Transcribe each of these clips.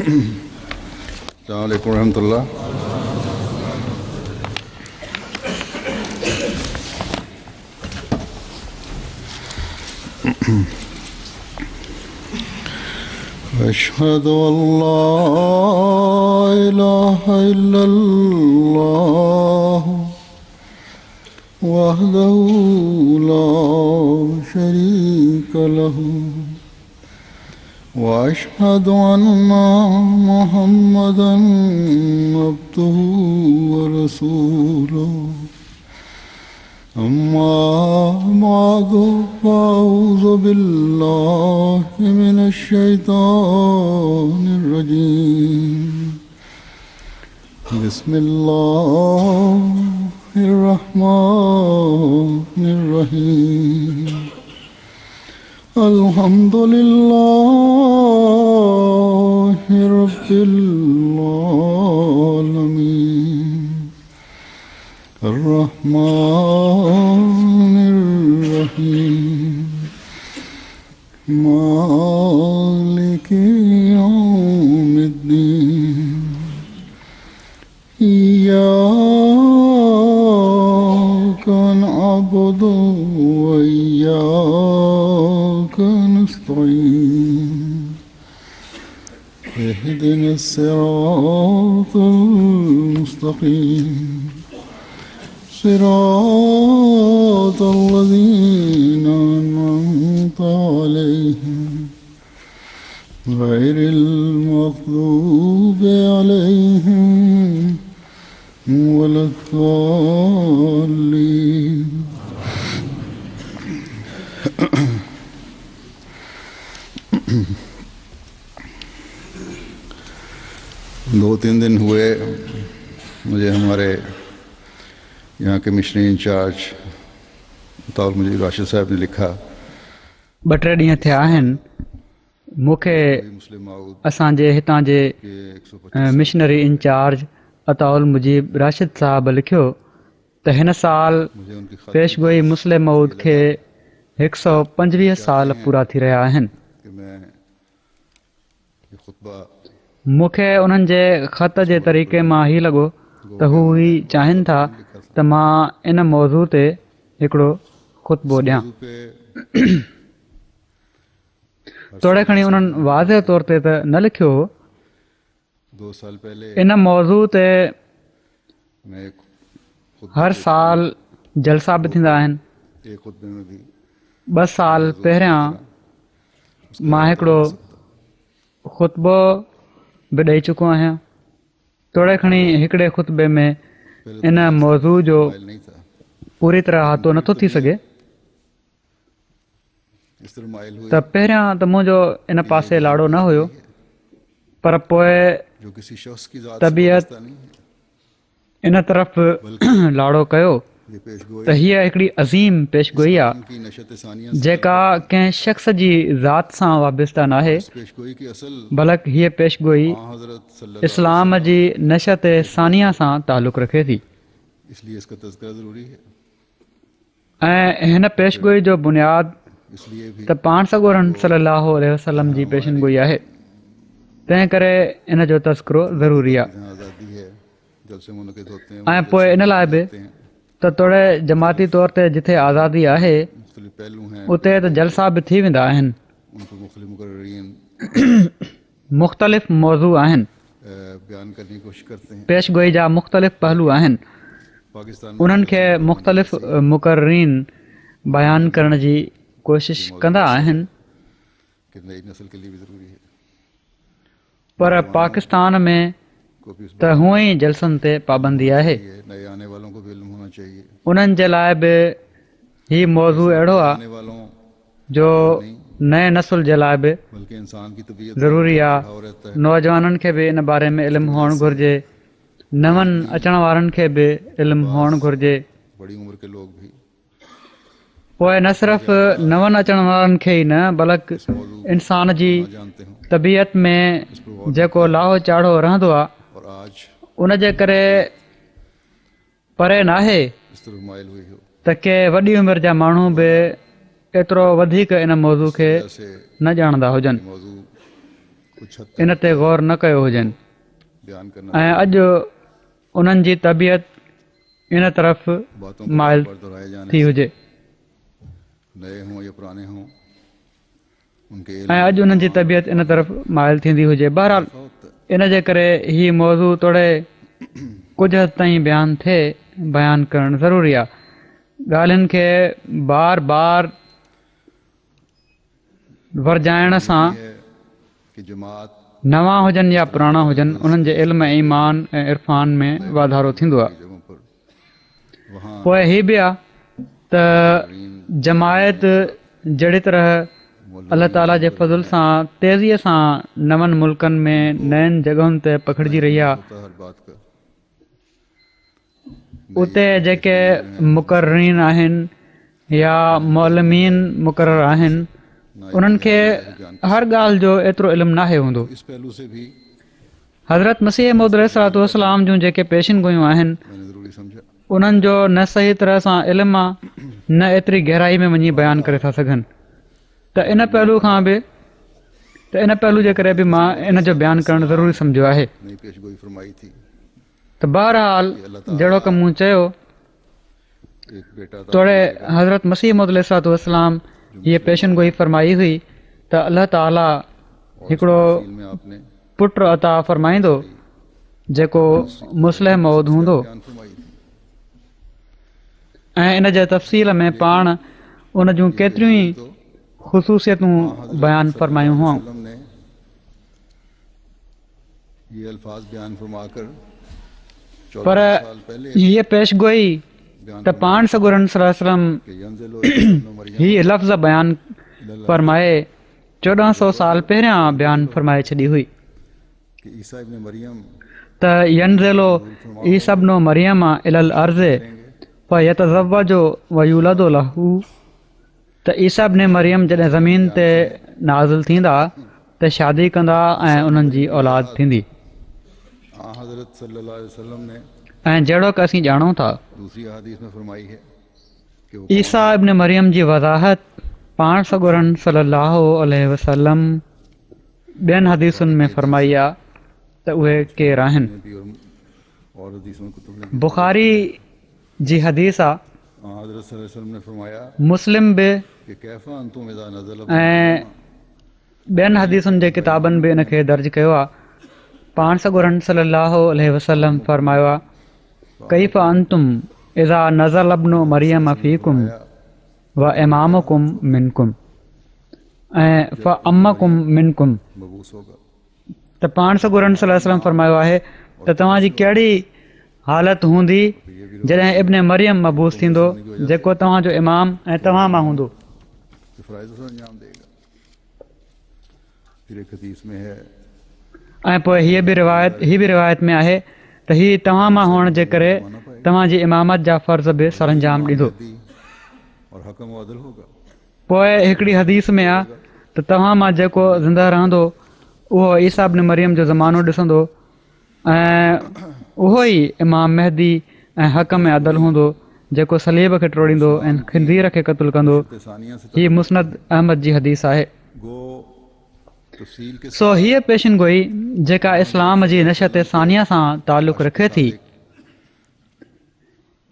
अस्सलामु अलैकुम रहमतुल्लाह। अशहदु अल्ला इलाहा इल्लल्लाह वहदहु ला शरीका लहु वअशहदु अन्ना मुहम्मदन अब्दुहु व रसूलुहु अम्मा बादु फ़अऊज़ु बिल्लाहि मिनश शैतानिर रजीम। बिस्मिल्लाहिर रहमानिर रहीम। अल्हम्दुलिल्लाहि रब्बिल आलमीन अर्रहमानिर रहीम मालिकि यौमिद्दीन इय्याका नअबुदु व इय्याका नस्तईन इहदिनस सिरातल मुस्तक़ीम सिरातल लज़ीना अनअमता अलैहिम गैरिल मग़ज़ूबि अलैहिम वलद्दाल्लीन। दो तीन दिन हुए मुझे हमारे यहाँ के मिशनरी इंचार्ज अताउल मुजीब राशिद साहब ने लिखा। ॿ टे ॾींहं थिया आहिनि मूंखे असांजे हितां जे मिशनरी इंचार्ज अताउल मुजीब राशिद साहब लिखियो त हिन साल पेशगोई मुस्लिम मऊद खे 125 साल पूरा थी रहिया आहिनि। मूंखे उन्हनि जे ख़त जे तरीक़े मां ही लॻो त हू ही चाहिनि था त मां इन मौज़ू ते हिकिड़ो ख़ुतबो ॾियां। तोड़े खणी उन्हनि वाज़े तौर ते त न लिखियो हो। इन मौज़ू ते हर साल जलसा बि थींदा आहिनि। 2 साल पहिरियां मां हिकिड़ो ख़ुतबो बि ॾेई चुको आहियां। तोड़े खणी हिकिड़े ख़ुतबे में इन मौज़ू जो पूरी तरह हातो नथो थी सघे त पहिरियां त मुंहिंजो इन पासे लाड़ो न हुयो, पर पोइ तबियत इन तरफ़ लाड़ो कयो त हीअ हिकिड़ी अज़ीम पेशगोई आहे जेका कंहिं शख़्स जी ज़ात सां वाबस्ता नाहे, बल्कि हीअ पेशगोई इस्लाम जी नशत सानिया सां तालुक़ रखे थी। ऐं हिन पेशगोई जो बुनियाद त पाण सॻोरन सल्लल्लाहु अलैहि वसल्लम जी पेशनगोई आहे। तंहिं करे इन जो तज़किरो ज़रूरी आहे। ऐं पोइ इन लाइ बि त तोड़े जमाती तौर ते जिथे आज़ादी आहे उते त जलसा बि थी वेंदा आहिनि। मुख़्तलिफ़ मौज़ू आहिनि, पेशगोई जा मुख़्तलिफ़ पहलू आहिनि। उन्हनि खे मुख़्तलिफ़ मुक़र्रीन बयानु करण जी कोशिश कंदा आहिनि, पर पाकिस्तान में त हूअं ई जलसनि ते पाबंदी आहे। उन्हनि जे लाइ बि हीउ मौज़ू अहिड़ो आहे जो नए नसुल जे लाइ बि ज़रूरी आहे। नौजवाननि खे बि इन बारे में इल्मु हुअणु घुरिजे, नवनि अचण वारनि खे बि इल्मु हुअणु घुरिजे। पोइ न सिर्फ़ नवनि अचण वारनि खे ई न, बल्कि इंसान जी तबियत में जेको लाहो चाढ़ो रहंदो आहे उन जे करे परे नाहे त के वॾी उमिरि जा माण्हू बि एतिरो वधीक इन मौज़ू खे न ॼाणंदा हुजनि। कुछ हद इन ते गौर न कयो हुजनि बयान करना ऐं अॼु उन्हनि जी तबियत इन तरफ़ बातों को माइल बार दोहराए जाने थी से हुजे नए हों या पुराने हों उनके ऐं अॼु उन्हनि जी तबियत इन तरफ़ माइल थींदी हुजे। बहरहाल इन जे करे हीउ मौज़ू तोड़े कुझु हद ताईं बयानु करणु ज़रूरी आहे। ॻाल्हियुनि खे बार बार वरजाइण सां कि जमात नवां हुजनि या पुराणा हुजनि उन्हनि जे इल्म ईमान ऐं इरफ़ान में वाधारो थींदो आहे। जगहों पर वहाँ पोइ हीअ बि आहे त जमायत जहिड़ी तरह अलाह ताला जे फज़ुल सां तेज़ीअ सां नवनि मुल्कनि में नयनि जॻहुनि ते पखिड़िजी रही आहे, होता हर बात का उते जेके मुक़र्रीन आहिनि या मौलमीन मुक़रर आहिनि उन्हनि खे हर ॻाल्हि जो एतिरो इल्मु नाहे हूंदो। इस पहलू से भी हज़रत मसीह मौद अलैहिस्सलाम जूं जेके पेशिन गोयूं आहिनि मैंने ज़रूरी समझा उन्हनि जो न सही तरह सां इल्मु आहे न एतिरी गहराई में वञी बयानु करे था सघनि। त इन पहलू जे करे बि मां इन जो बयानु करणु ज़रूरी सम्झो आहे। नई पेशगोई फरमाई थी त बहरहाल जहिड़ो की मूं चयो एक बेटा था तोड़े हज़रत मसीह मौद अलैहिस्सलाम हीअ पेशिन गोई फरमाई हुई त अलाह ताला हिकिड़ो तफसील में आपने पुटु अता फरमाईंदो जेको मुस्लिह मौद हूंदो बयान फरमाई थी ऐं इन जे तफ़सील में पाण उन जूं केतिरियूं ई ख़ुसूसियतूं बयानु फरमायूं हुआ। वसल्लम ने ये अल्फाज बयान फरमाकर पर 14 साल पहले हीअ पेशगोई त पाण सगुरन सल्लल्लाहु अलैहि कि यंज़िलु इब्नु मरियम वसल्लम हीअ लफ़्ज़ बयानु फरमाए 1400 साल पहिरियां बयानु फरमाए छॾी हुई कि ईसा इब्न मरियम त यंज़िलो ईसा इब्नु मरियम इलल अर्ज़ फयतज़व्वजु व यूलदु लहू त ईसा इब्न मरियम जॾहिं ज़मीन ते नाज़िल थींदा त शादी कंदा ऐं उन्हनि जी औलाद थींदी। हज़रत सल्लल्लाहु अलैहि वसल्लम ने ऐं जहिड़ो की असीं ॼाणूं था दूसरी हदीस में फरमाई है कि वो ईसा इब्न मरियम जी वज़ाहत पाण सगुरन सल्लल्लाहु अलैहि वसल्लम ॿियनि हदीसुनि में फरमाई आहे त उहे केरु आहिनि। भी और हदीसों में कुतुब में बुखारी जी हदीस आहे, हज़रत सल्लल्लाहु अलैहि वसल्लम ने फरमाया मुस्लिम बि कि कैफ़ा अंतुम इज़ा नज़ल ऐं ॿियनि हदीसुनि जे किताबनि बि इन खे दर्ज कयो आहे। पाण सगुरन सल्लल्लाहु अलैहि वसल्लम फरमायो आहे कैफ़ अंतुम इज़ा नज़ल इब्नु मरियम फीकुम व इमामुकुम मिनकुम ऐं फ अम्मकुम मिनकुम। मबूस होगा त पाण सगुरन सल्लल्लाहु अलैहि वसल्लम फरमायो आहे त तव्हांजी कहिड़ी हालत हूंदी जॾहिं इब्न मरियम मबूस थींदो जेको तव्हांजो इमाम ऐं तव्हां मां हूंदो। कि फ़राइज़ से अंजाम देगा। फिर एक हदीस में है ऐं पोइ हीअ बि रिवायत में आहे त हीअ तव्हां मां हुअण जे करे तव्हांजी इमामत जा फ़र्ज़ बि सरअंजाम ॾींदो। और हकम व अदल होगा पोइ हिकिड़ी हदीस में आहे त तव्हां मां जेको ज़िंदा रहंदो उहो ईसा इब्न मरियम जो ज़मानो ॾिसंदो ऐं उहो ई इमाम मेहदी ऐं हक़ में अदल हूंदो जेको सलीब खे टोड़ींदो ऐं खिंदीर खे क़तलु कंदो। सानिया से हीअ मुस्नद अहमद जी हदीस आहे। गो तफसील के सो हीअ पेशिन गोई जेका इस्लाम जी नशत सानिया सां तालुक़ रखे थी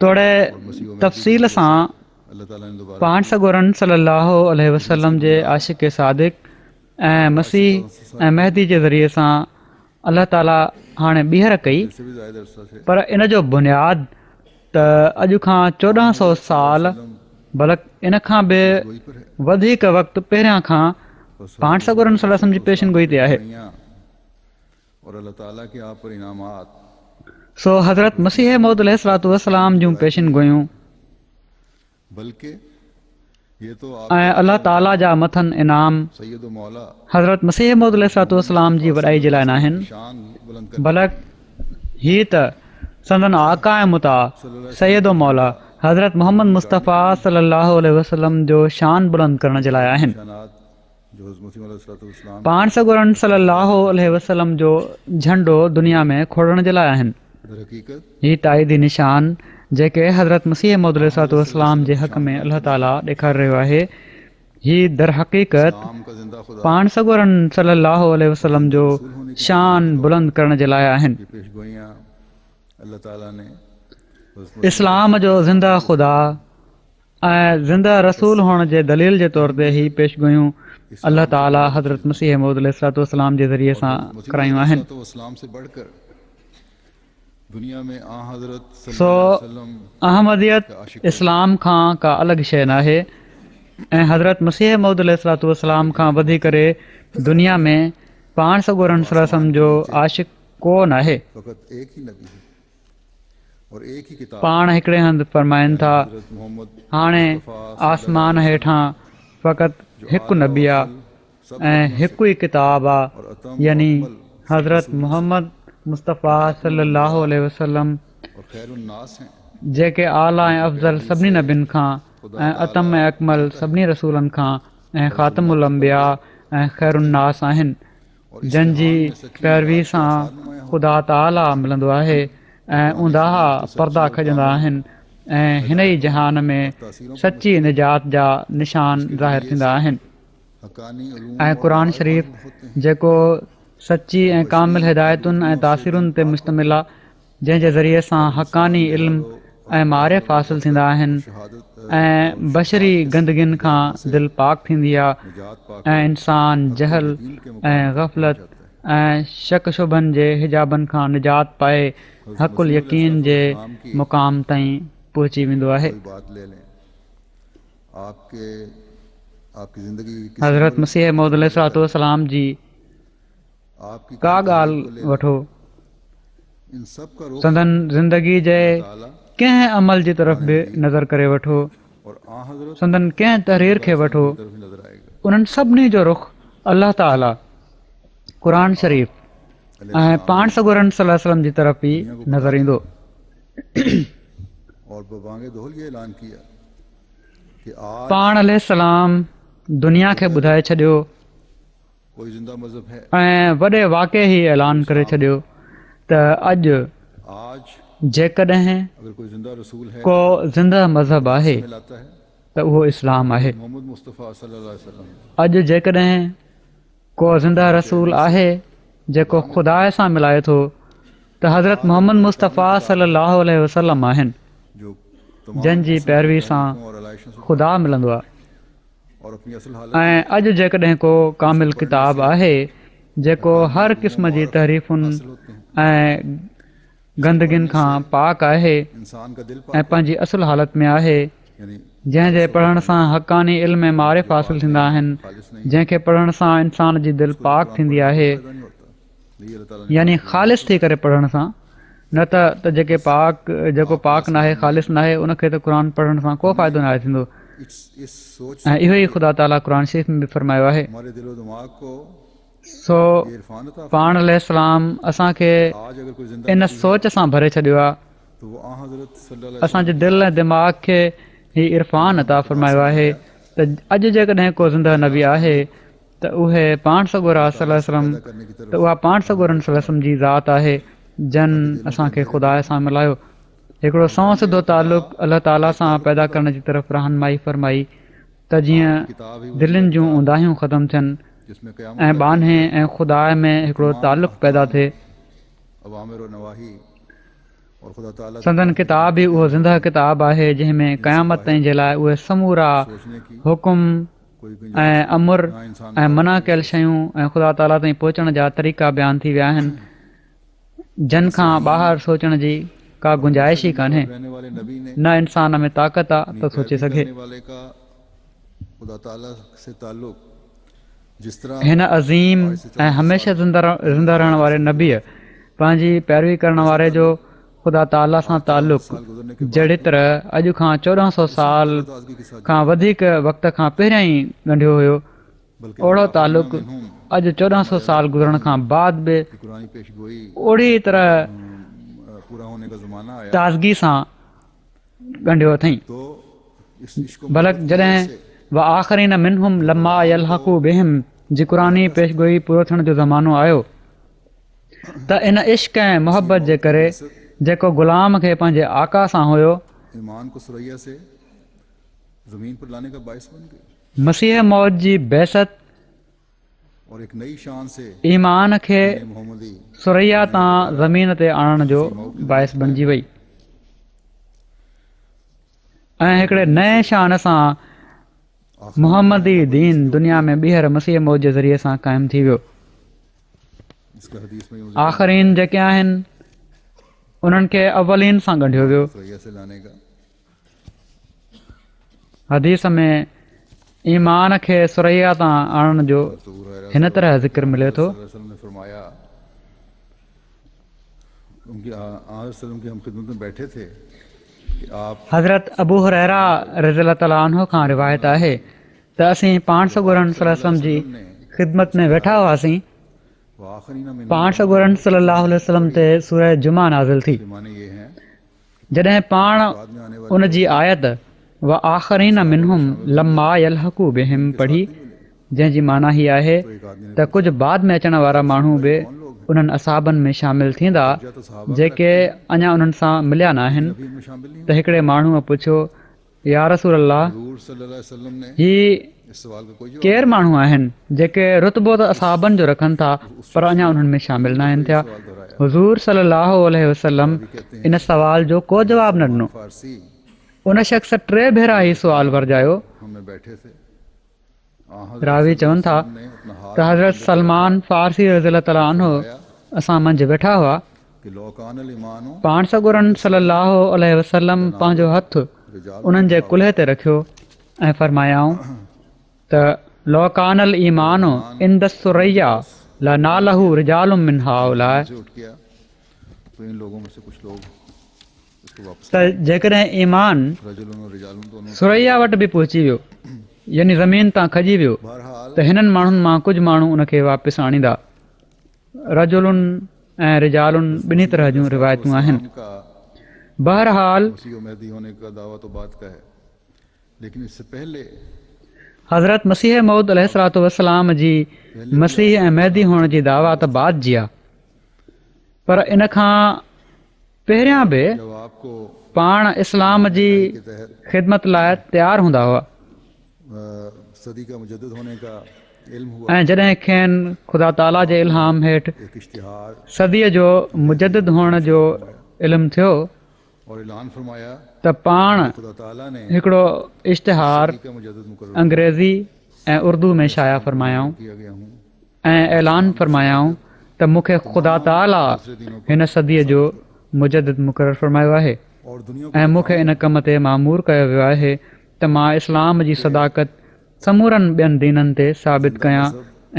तोड़े तफ़सील सां अल्लाह ताला ने दोबारा पाण सगुरन सल्लल्लाहु अलैहि वसल्लम जे आशिक़ सादिक ऐं मसीह ऐं मेहदी जे ज़रिए सां अल्लाह ताला हाणे ॿीहर कई। इससे भी ज़्यादा अरसा से पर इन जो बुनियाद त अॼु खां 1400 साल बल्कि इन खां बि वही पर है वधीक वक़्तु पहिरियां खां पाण सगुरन सल्लल्लाहु अलैहि वसल्लम जी पेशिन गोई ते आहे। और अल्लाह ताला के आप पर इनामात सो हज़रत मसीह मौद अलैहिस्सलाम जूं पेशिन गोयूं बल्कि ये तो आप ऐं अल्लाह ताला जा मथनि इनाम सैयद मौला हज़रत मसीह मौद अलैहिस्सलाम जी वॾाई जे लाइ न आहिनि शान बुलंद कर बल्कि हीअ त संदन आका ऐं मुता सैयद मौला हज़रत मोहम्मद मुस्तफ़ा सल्लल्लाहु अलैहि वसल्लम जो शान बुलंद करण जे लाइ आहिनि। शानात जो हज़रत मसीह अलैहिस्सलाम पाण सगुरन सल्लल्लाहु अलैहि वसल्लम जो झंडो दुनिया में खोड़ण जे लाइ आहिनि। दर हकीकत ही ताईदी निशान जेके हज़रत मसीह मौद अलैहिस्सलाम जे हक़ में अल्लाह ताला ॾेखारे रहियो आहे ही दर हक़ीक़त पाण सॻोरन सल्लल्लाहु अलैहि वसल्लम जो शान बुलंद करण जे लाइ आहिनि। इस्लाम जो ज़िंदा ख़ुदा ऐं ज़िंदा रसूल हुअण जे दलील जे तौर ते ही पेशगोयूं अल्लाह ताला हज़रत मसीह मऊद अलैहिस्सलाम जे ज़रिए सां करायूं आहिनि। सो अहमदियत इस्लाम खां का अलॻि शइ न आहे ऐं हज़रत मसीह मऊद अलैहिस्सलाम खां वधी करे दुनिया में पाण सॻोरन सल्लल्लाहु जो आशिक़ कोन आहे। पाण हिकिड़े हंधि फ़रमाइनि था हाणे आसमान हेठां फ़क़ति हिकु नबी आहे ऐं हिकु ई किताब आहे यानी हज़रत मुहम्मद मुस्तफ़ा सल्लल्लाहु अलैहि वसल्लम जेके आला ऐं अफ़ज़ल सभिनी नबियुनि खां ऐं अतम ऐं अकमल सभिनी रसूलनि खां ऐं ख़ातमुल अंबिया ऐं ख़ैरुन्नास आहिनि, जंहिंजी पैरवी सां ख़ुदा ताला मिलंदो आहे ऐं उंदाहा पर्दा खॼंदा आहिनि ऐं हिन ई जहान में सची निजात जा निशान ज़ाहिर थींदा आहिनि। ऐं क़ुर शरीफ़ जेको सची ऐं कामिल हिदायतुनि ऐं तासीरुनि ते मुश्तमिल आहे, जंहिंजे ज़रिए सां हक़ानी इल्मु ऐं मारिफ़ हासिलु थींदा आहिनि ऐं बशरी गंदगियुनि खां दिलि पाक थींदी आहे ऐं इंसान जहल ऐं ग़फ़लत ऐं शक शुबनि जे हिजाबनि खां निजात पाए हक़ुल यकीन जे मुक़ाम ताईं पहुची वेंदो आहे। हज़रत मसीह मऊद अलैहिस्सलाम जी का ॻाल्हि वठो, संदन ज़िंदगी जे कंहिं अमल जी तरफ़ बि नज़र करे वठो, संदन कंहिं तहरीर खे वठो, उन्हनि सभिनी जो रुख़ अल्लाह ताला क़ुर शरीफ़ ऐं पाण सॻोरन सल्लल्लाहु अलैहि वसल्लम जी तरफ़ ई नज़र ईंदो। पाण अलैहिस्सलाम दुनिया खे ॿुधाए छॾियो ऐं वॾे वाक़े ई ऐलान करे छॾियो त अॼु जेकॾहिं को ज़िंदा मज़हब आहे त उहो इस्लाम आहे। अॼु जेकॾहिं को ज़िंदा रसूल आहे जेको ख़ुदा सां मिलाए थो त हज़रत मोहम्मद मुस्तफ़ा सल्लल्लाहु अलैहि वसल्लम आहिनि, जंहिंजी पैरवी सां ख़ुदा मिलंदो आहे। ऐं अॼु जेकॾहिं को कामिल किताब आहे जेको हर क़िस्म जी तहरीफ़ुनि ऐं गंदगियुनि खां पाक आहे ऐं पंहिंजी असुल हालत में आहे, जंहिंजे पढ़ण सां हक़ानी इल्म ऐं मारिफ़ हासिलु थींदा आहिनि, जंहिंखे पढ़ण सां इंसान जी दिलि पाक थींदी आहे, यानी ख़ालिस थी करे पढ़ण सां, न त जेको पाक न आहे ख़ालिस न आहे उनखे त क़ुर पढ़ण सां को फ़ाइदो न आहे थींदो। ऐं इहो ई ख़ुदा ताला क़ुर शरीफ़ में बि फ़रमायो आहे। सो पाण अलैहिस्सलाम असांखे इन सोच सां भरे छॾियो आहे, असांजे दिलि ऐं दिमाग़ खे ही इरफ़ान अता फ़रमायो आहे त अॼु जेकॾहिं को ज़िंदा नबी आहे त उहे पाण सॻोरा सल्लल्लाहु अलैहि वसल्लम त उहा पाण सॻोरन सल्लल्लाहु अलैहि वसल्लम जी ज़ात आहे जन असांखे ख़ुदा सां मिलायो। हिकिड़ो सौ सिधो तालुक़ अलाह ताला सां पैदा करण जी तरफ़ रहनुमाई फ़रमाई त जीअं दिलनि जूं उंदाहियूं ख़तमु थियनि ऐं बाने ऐं ख़ुदा में हिकिड़ो तालुक़ पैदा थिए। संदन किताब ई उहो ज़िंदा किताब आहे जंहिंमें क़यामत ताईं जे लाइ उहे समूरा हुकुम ऐं अमुर ऐं मना कयल शयूं ऐं ख़ुदा ताला ताईं पहुचण जा तरीक़ा बयानु थी विया आहिनि, जिन खां ॿाहिरि सोचण जी का गुंजाइश ई कान्हे। न इंसान में ताक़त आहे त सोचे सघे। हिन अज़ीम ऐं हमेशह ज़िंदा रहण वारे नबीअ पंहिंजी पैरवी करण वारे जो ख़ुदा ताला सां तालुक़ जहिड़ी तरह अॼु खां 1400 साल खां वधीक वक़्त खां पहिरियां ई ॻंढियो हुयो, ओड़ो तालुक़ अॼु 1400 साल गुज़रण खां बाद बि ओड़ी तरह ताज़गी सां ॻंढियो अथई। बल्कि जॾहिं व आख़िरीन मिनहुम लम्मा यल्हक़ू बिहिम जी क़ुरानी पेशगोई पूरो थियण जो ज़मानो आयो त इन इश्क़ ऐं मुहबत जे करे जेको ग़ुलाम खे पंहिंजे आका सां हुयो, मसीह मौद जी बेसत और एक नई शान से ईमान खे मोहम्मदी सुरैया तां ज़मीन ते आणण जो बाइस बणिजी वई ऐं हिकिड़े नए शान सां मुहम्मदी दीन दुनिया में ॿीहर मसीह मौद जे ज़रिए सां क़ाइमु थी वियो इसका हदीस में आख़िरीन जेके आहिनि उन्हनि खे अवलीन सां ॻंढियो वियो सुरैया से लाने का हदीस में ईमान खे सुरैया तां आणण जो हिन तरह ज़िक्र मिले थो ने फरमाया उनकी की हम खिदमत में बैठे थे कि आप हज़रत अबू हुरैरा रज़ियल्लाहु तआला अन्हु खां रिवायत आहे त असीं पाण सॻोरन सल्लल्लाहु अलैहि वसल्लम जी ख़िदमत में वेठा हुआसीं वो आखिरी ना पाण सॻोरन सल्लल्लाहु अलैहि वसल्लम ते सूरह जुमा नाज़िल थी माने ये हैं जॾहिं पाण उन जी आयत व आख़िरीन मिनहुम लम्मा यलहक़ू बिहिम पढ़ी जंहिंजी माना ही आहे त कुझु बाद में अचण वारा माण्हू बि उन्हनि असाबनि में शामिल थींदा जेके अञा उन्हनि सां मिलिया न आहिनि में शामिल नहीं त हिकिड़े माण्हूअ पुछियो या रसूल अल्लाह हुजूर सल्लल्लाहु अलैहि वसल्लम ने ही इस सवाल का कोई जवाब केरु माण्हू आहिनि जेके रुतबो त असाबनि जो रखनि था पर अञा उन्हनि में शामिल न आहिनि थिया हुज़ूर सल्लल्लाहु अलैहि वसल्लम इन सवाल जो को जवाबु न ॾिनो फारसी उन शख़्स 3 भेरा ही सुवाल वरजायो हमें बैठे थे रावी चवनि था त हज़रत सलमान फारसी रज़ियल्लाहु तआला अन्हु असां मंझि वेठा हुआ कि लौकानल ईमानो पाण सॻोरन सल्लल्लाहु अलैहि वसल्लम पंहिंजो हथु उन्हनि जे कुल्हे ते रखियो ऐं फरमायाऊं त लौकानल ईमानो इंद सुरैया ला नालहू रिजालुम मिन हाउलाए से उठ गया तो इन लोगों में से कुछ लोग उसको वापस त जेकॾहिं ईमान रजुलुन और रिजालुन दोनों सुरैया वटि बि पहुची वियो यानी ज़मीन तां खजी वियो बहरहाल त हिननि माण्हुनि मां कुझु माण्हू उनखे वापसि आणींदा रजुलुन ऐं रिजालुन ॿिन्ही तरह जूं रिवायतूं आहिनि का बहरहाल मसीह और मेहदी होने का दावा तो बात का है लेकिन इससे पहले हज़रत मसीह मौद अलैहिस्सलातु वस्सलाम जी मसीह ऐं मेहदी हुअण जी दावा त बाद जी आहे पर इन खां पहिरियां बि जब आपको पाण इस्लाम जी के तहत ख़िदमत लाइ तयारु हूंदा हुआ सदी का मुजद्दिद होने का इल्म हुआ ऐं जॾहिं खेनि ख़ुदा ताला जे इल्हाम हेठि एक इश्तिहार सदीअ जो मुजद्दिद हुअण जो इल्मु थियो और ऐलान फरमाया त पाण खुदा ताला ने हिकिड़ो इश्तिहार का मुजद्दिद मुकर्रर अंग्रेज़ी ऐं उर्दू में शाया फरमायाऊं किया गया हूँ ऐं ऐलान फरमायाऊं त मूंखे ख़ुदा ताला हिन सदीअ जो मुजद्दिद मुक़ररु फरमायो आहे और दुनिया ऐं मूंखे इन कम ते मामूर कयो वियो आहे त मां इस्लाम जी सदाकत समूरनि ॿियनि दीननि ते साबित कयां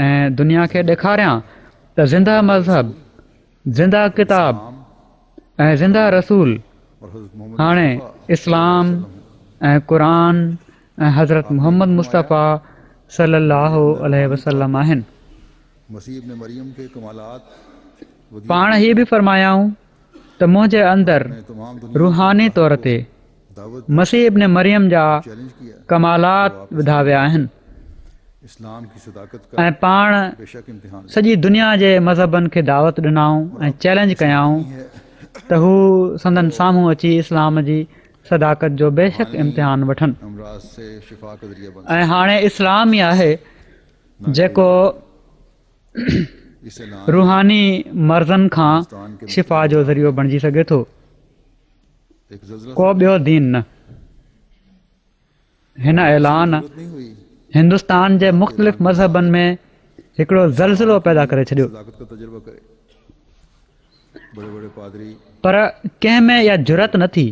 ऐं दुनिया खे ॾेखारियां त ज़िंदा मज़हब ज़िंदा किताब ऐं ज़िंदा रसूल और हज़रत मोहम्मद हाणे इस्लाम ऐं क़ुरान ऐं हज़रत मुहम्मद मुस्तफ़ा सल्लल्लाहु अलैहि वसल्लम आहिनि मसीह इब्न मरियम के कमालात पाण हीअ बि फरमायाऊं त मुंहिंजे अंदरि तमाम दुनिया रूहानी तौर ते दावत मसीह इब्न मरियम जा चैलेंज किया कमालात विधा विया आहिनि इस्लाम की सदाकत का ऐं पाण बेशक इम्तिहान सॼी दुनिया जे मज़हबनि खे दावत ॾिनाऊं ऐं चैलेंज कयाऊं त हू संदन साम्हूं अची इस्लाम जी सदाकत जो बेशक इम्तिहान वठनि अमराज से शिफा का जरिया बन ऐं हाणे इस्लाम ई आहे जेको इस ऐलान रूहानी मर्ज़नि खां शिफ़ा जो ज़रियो बणिजी सघे थो एक ज़लज़ला को ॿियो दीन न हिन ऐलान नहीं हुई हिंदुस्तान जे मुख़्तलिफ़ मज़हबनि में हिकिड़ो ज़लज़लो पैदा करे छॾियो सदाकत का तजुर्बा करे बड़े बड़े पादरी पर कंहिं में इहा जुरत न थी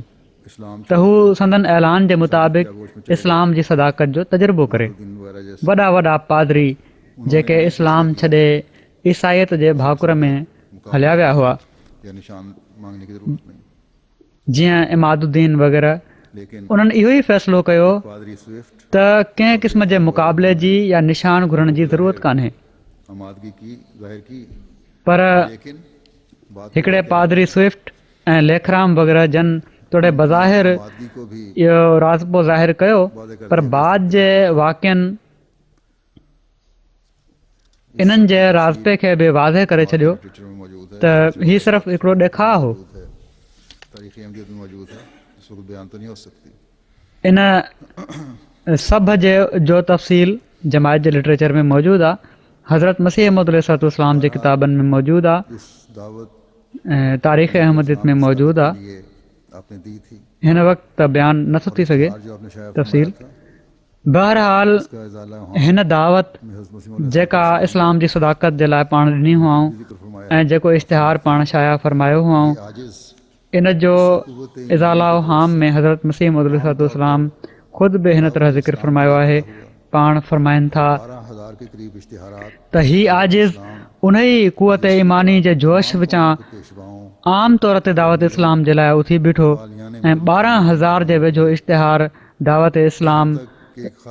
इस्लाम त हू संदन ऐलान जे मुताबिक़ इस्लाम जी सदाकत जो तजुर्बो करे दिन वगैरह जैसे वॾा वॾा पादरी जेके इस्लाम छॾे ईसाइत जे भाकुर में हलिया विया हुआ या निशान मांगने की जरूरत नहीं जीअं इमादुद्दीन वग़ैरह लेकिन उन्हनि इहो ई फ़ैसिलो कयो पादरी स्विफ्ट त कंहिं क़िस्म जे मुक़ाबले जी या निशान घुरण जी ज़रूरत कान्हे आमादगी की ज़ाहिर की पर लेकिन बात हिकिड़े पादरी स्विफ्ट ऐं लेखराम वग़ैरह जन तोड़े बज़ाहिर आमादगी को भी इहो राज़िबो ज़ाहिर कयो पर बाद जे वाक़िअनि इन्हनि जे राज़िबे खे बि वाज़े करे छॾियो लिटरेचर में मौजूद है त हीउ सिर्फ़ु हिकिड़ो ॾेखाउ हो मौजूद है तारीख़ अहमियत में मौजूद है इस वक्त बयान तो नहीं हो सकती इन सभ जो तफ़सील जमायत जे लिटरेचर में मौजूदु आहे, हज़रत मसीह मौद अलैहिस्सलाम जे किताबनि में मौजूदु आहे, ऐं तारीख़ अहमदियत में मौजूदु आहे। हिन वक़्तु बयानु नथो थी सघे तफ़सील। बहरहाल हिन दावत जेका इस्लाम जी सदाकत जे लाइ पाण ॾिनी हुआऊं ऐं जेको इश्तिहार पाण शाया फ़रमायो हुआऊं, इन जो इज़ाला हाम में हज़रत मसीह मौद अलैहिस्सलाम ख़ुदि बि हिन तरह ज़िक्र फ़रमायो आहे। पाण फ़रमाइनि था त ही आजिज़ उन ई क़ुवत ईमानी जे जोश विचां आम तौर ते दावत इस्लाम जे लाइ उथी बीठो ऐं 12,000 जे वेझो इश्तिहार दावत इस्लाम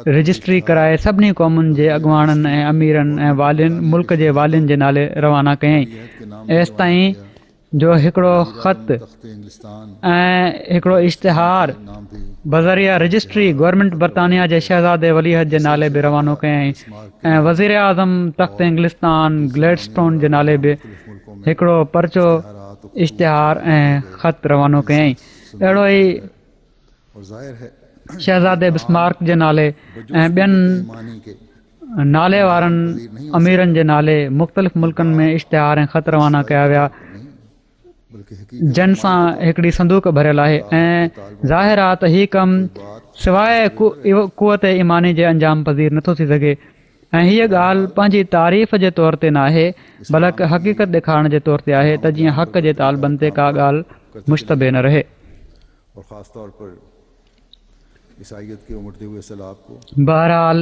रजिस्ट्री कराए सभिनी क़ौमुनि जे अॻुवाणनि ऐं अमीरनि ऐं वालियुनि मुल्क जे वालियुनि जे नाले रवाना कयईं, एसि ताईं जो हिकिड़ो ख़त ऐं हिकिड़ो इश्तिहार बज़रिया रजिस्ट्री गवर्नमेंट बरतानिया जे शहज़ादे वलीहद जे नाले बि रवानो कयईं ऐं वज़ीर आज़म तख़्त इंग्लिस्तान ग्लेडस्टोन जे नाले बि हिकिड़ो परचो इश्तिहार ऐं ख़त रवानो कयईं। अहिड़ो ई शहज़ादे बिस्मार्क जे नाले ऐं ॿियनि नाले वारनि अमीरनि जे नाले मुख़्तलिफ़ मुल्कनि में इश्तिहार ऐं ख़त रवाना कया विया, जिन सां हिकिड़ी संदूक भरियलु आहे। ऐं ज़ाहिर आहे त हीउ कमु सवाइ क़ुवत ईमानी जे अंजाम पज़ीर नथो थी सघे ऐं हीअ ॻाल्हि पंहिंजी तारीफ़ जे तौर ते न आहे, बल्कि हक़ीक़त ॾेखारण जे तौर ते आहे त जीअं हक़ जे तालबनि ते का ॻाल्हि मुश्तबे न रहे। बहरहाल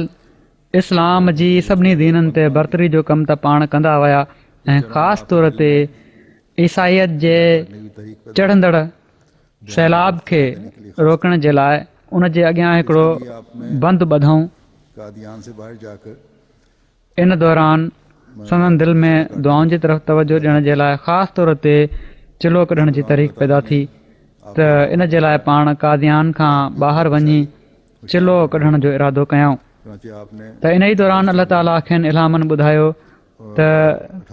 इस्लाम जी सभिनी दीननि ते बरतरी जो कमु त पाण कंदा विया ऐं ख़ासि तौर ते ईसाईयत जे चढ़ंदड़ सैलाब खे रोकण जे लाइ उन जे अॻियां हिकिड़ो बंदि ॿधऊं। इन दौरान संदन दिलि में दुआउनि जी तरफ़ तवजो ॾियण जे लाइ ख़ासि तौर ते चिलो कढण जी तरीक़ पैदा थी त इन जे लाइ पाण कादियान खां ॿाहिरि वञी चिलो कढण जो इरादो कयऊं। त इन ई दौरान अलाह ताला खेनि इल्हामनि ॿुधायो त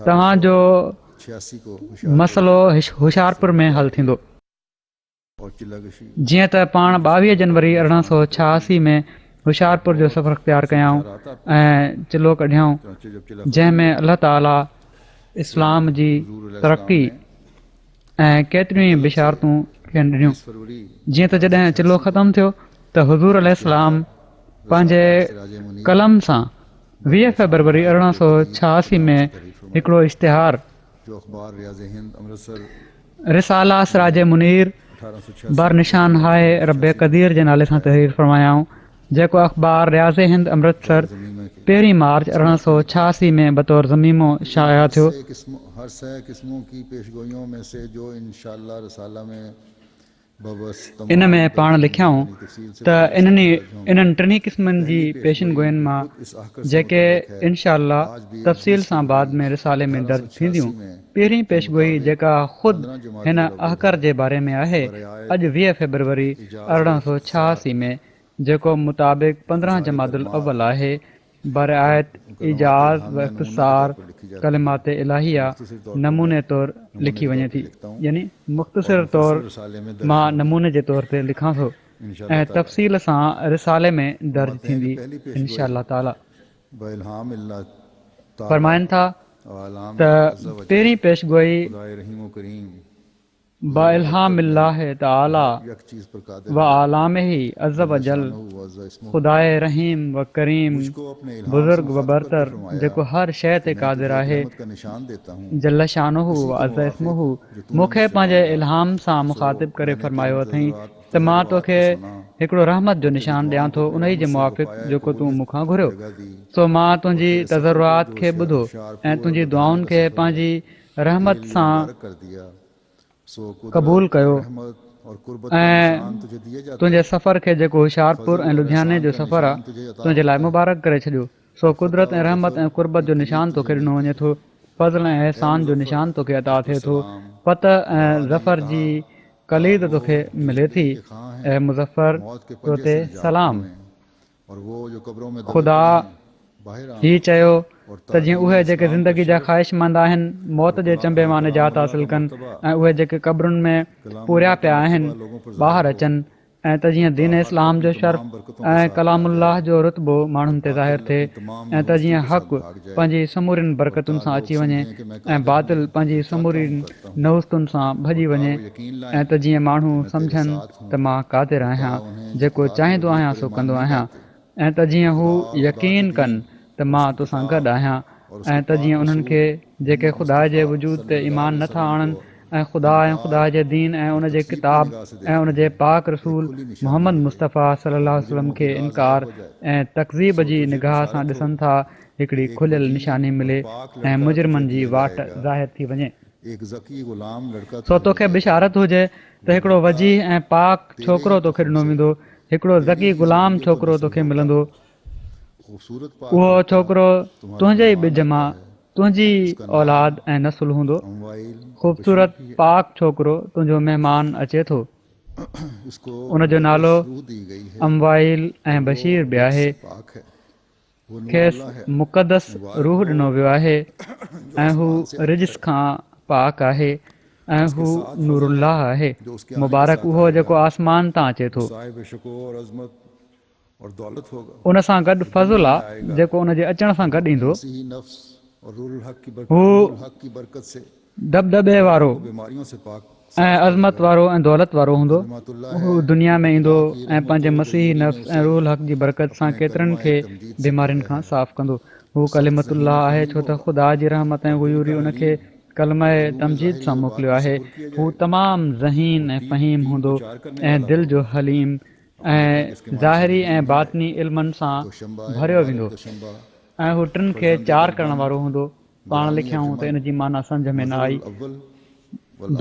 तव्हांजो मसइलो होशियारपुर में हल थींदो। जीअं त पाण 22 जनवरी 1886 में होशियारपुर जो सफ़र इख़्तियार कयऊं ऐं चिलो कढियऊं, जंहिंमें अलाह ताला इस्लाम जी तरक़ी ऐं केतिरियूं ई बिशारतूं खेनि ॾिनियूं। जीअं त जॾहिं चिलो ख़तमु थियो त हुज़ूर अलैहिस्सलाम पंहिंजे कलम सां 20 फरवरी 1886 में हिकिड़ो इश्तिहार रिसाला सिराज मुनीर बर निशान हाय रब क़दीर जे नाले सां तहरीर फरमायाऊं, जेको अख़बार रियाज़ हिंद अमृतसर 1 मार्च 1886 में बतौर ज़मीमो शाया थियो। इन में पाण लिखियाऊं त इन्हनि टिनी क़िस्मनि जी पेशिन गोयुनि मां जेके इनशा अल्लाह तफ़सील सां बाद में रिसाले में दर्ज थींदियूं, पहिरीं पेशगोई जेका ख़ुदि हिन अहकर जे बारे में आहे, अॼु 20 फरवरी 1886 में, जेको मुताबिक़ 15 जमादुल अव्वल आहे, बरआयत इजाज़ व इख़्तिसार कलिमात इलाहिया नमूने तौर लिखी वञे थी, यानी मुख़्तसिर तौर मां नमूने जे तौर ते लिखां थो ऐं तफ़सील सां रिसाले में दर्ज थींदी इंशा अल्लाह ताला। फरमाइनि था त पहिरीं पेशगोई बाइल्हामिल्लाह ताला व आलामिही अज़्ज़ व जल, ख़ुदाए रहीम व करीम बुज़ुर्ग व बरतर जेको हर शइ ते क़ादिर आहे, जल शानुहु व अज़्ज़ इस्मुहु, मूंखे पंहिंजे इल्हाम सां मुख़ातिब करे फरमायो अथई त मां तोखे हिकिड़ो रहमत जो निशान ॾियां थो उन ई जे मुआफ़िक़ जेको तूं मूंखां घुरियो। सो मां तुंहिंजी तज़रुआत खे ॿुधो ऐं तुंहिंजी दुआउनि खे पंहिंजी रहमत सां क़बूल कयो ऐं तुंहिंजे सफ़र खे जेको होशियारपुर ऐं लुधियाने जो सफ़र आहे तुंहिंजे लाइ मुबारक करे छॾियो। सो कुदरत ऐं रहमत ऐं कुर्बत जो निशान तोखे ॾिनो वञे थो, फज़ल ऐं अहसान जो निशान तोखे अता थिए थो, फतह ऐं ज़फ़र जी कलीद तोखे मिले थी। ऐं मुज़फ़र तो ते सलाम। ख़ुदा हीउ चयो त जीअं उहे जेके ज़िंदगी जा ख़्वाहिशमंद आहिनि मौत जे चंबे मां निजात हासिलु कनि ऐं उहे जेके क़ब्रुनि में पूरिया पिया आहिनि ॿाहिरि अचनि ऐं त जीअं दीन इस्लाम जो शर्फ़ ऐं कलामुल्लाह जो रुतबो माण्हुनि ते ज़ाहिरु थिए ऐं त जीअं हक़ पंहिंजी समूरियुनि बरकतुनि सां अची वञे ऐं बातिल पंहिंजी समूरियुनि नवस्तुनि सां भॼी वञे ऐं त जीअं माण्हू सम्झनि त मां क़ादिर आहियां जेको चाहींदो आहियां सो कंदो आहियां ऐं त जीअं हू यकीन कनि त मां तोसां गॾु आहियां ऐं त जीअं उन्हनि खे जेके ख़ुदा जे वजूद ते ईमान नथा आणनि ऐं ख़ुदा जे दीन ऐं उन जे किताब ऐं उन जे पाक रसूल मोहम्मद मुस्तफ़ा सलाहु वसलम खे इनकार ऐं तक़ज़ीब जी निगाह सां ॾिसनि था हिकिड़ी खुलियल निशानी मिले ऐं मुजरिमनि जी वाट ज़ाहिर थी वञे सो तोखे बिशारत हुजे त हिकिड़ो वजी ऐं पाक छोकिरो तोखे ॾिनो वेंदो हिकिड़ो ज़की ग़ुलाम छोकिरो तोखे मिलंदो उहो छोकिरो तुंहिंजे ई ॿिज मां तुंहिंजी औलाद ऐं नसुल हूंदो ख़ूबसूरत पाक छोकिरो तुंहिंजो महिमान अचे थो उनजो नालो अमवाइल ऐं बशीर बि आहे खेसि मुक़दस रूह ॾिनो वियो आहे ऐं हू रिजिस खां पाक आहे ऐं हू नूरुल्लाह आहे मुबारक उहो जेको आसमान तां अचे थो उन सां गॾु फज़ुल आहे जेको उन जे अचण सां गॾु ईंदो हू दबदबे वारो ऐं अज़मत वारो ऐं दौलत वारो हूंदो हू दुनिया में ईंदो ऐं पंहिंजे मसीह नफ़्स ऐं रूल हक़ जी बरकत सां केतिरनि खे बीमारियुनि खां साफ़ कंदो हू कलिमतुल्लाह आहे छो त ख़ुदा जी रहमत ऐं गुयूरी उनखे कलम तमजीद सां मोकिलियो आहे हू तमामु ज़हीन ऐं फ़हीम हूंदो ऐं दिलि जो हलीम ऐं ज़ाहिरी ऐं बातनी इल्मनि सां भरियो वेंदो ऐं हू टिनि खे चार करण वारो हूंदो पाण लिखियऊं त इन जी माना सम्झ में न आई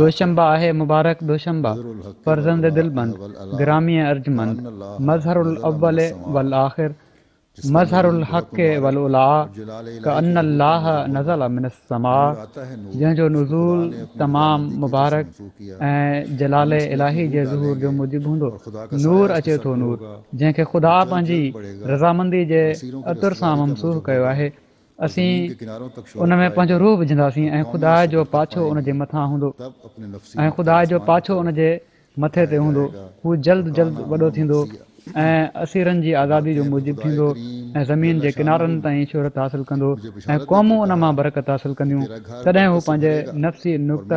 दोशंबा आहे मुबारक दोशंबा फर्ज़ंद दिलबंद ग्रामी अर्जमंद मज़हरुल अव्वल वल आख़िर मज़हरुल हक़ वल उला कअन्न अल्लाह नज़ल मिनस समा जंहिंजो नुज़ूल तमामु मुबारक ऐं जलाल इलाही जे ज़ुहूर जो मूजिबु हूंदो नूर अचे थो नूर जंहिंखे ख़ुदा पंहिंजी रज़ामंदी जे अतुर सां ममसूह कयो आहे असीं उन में पंहिंजो रूह विझंदासीं ऐं ख़ुदा जो पाछो उन जे मथां हूंदो ऐं ख़ुदा जो पाछो उन जे मथे ते हूंदो हू जल्द जल्द वॾो थींदो ऐं असीरनि जी आज़ादी जो मूजिबु थींदो ऐं ज़मीन जे किनारनि ताईं शोहरत हासिलु कंदो ऐं क़ौमूं उन मां बरकत हासिलु कंदियूं तॾहिं हू पंहिंजे नफ़्सी नुक़्त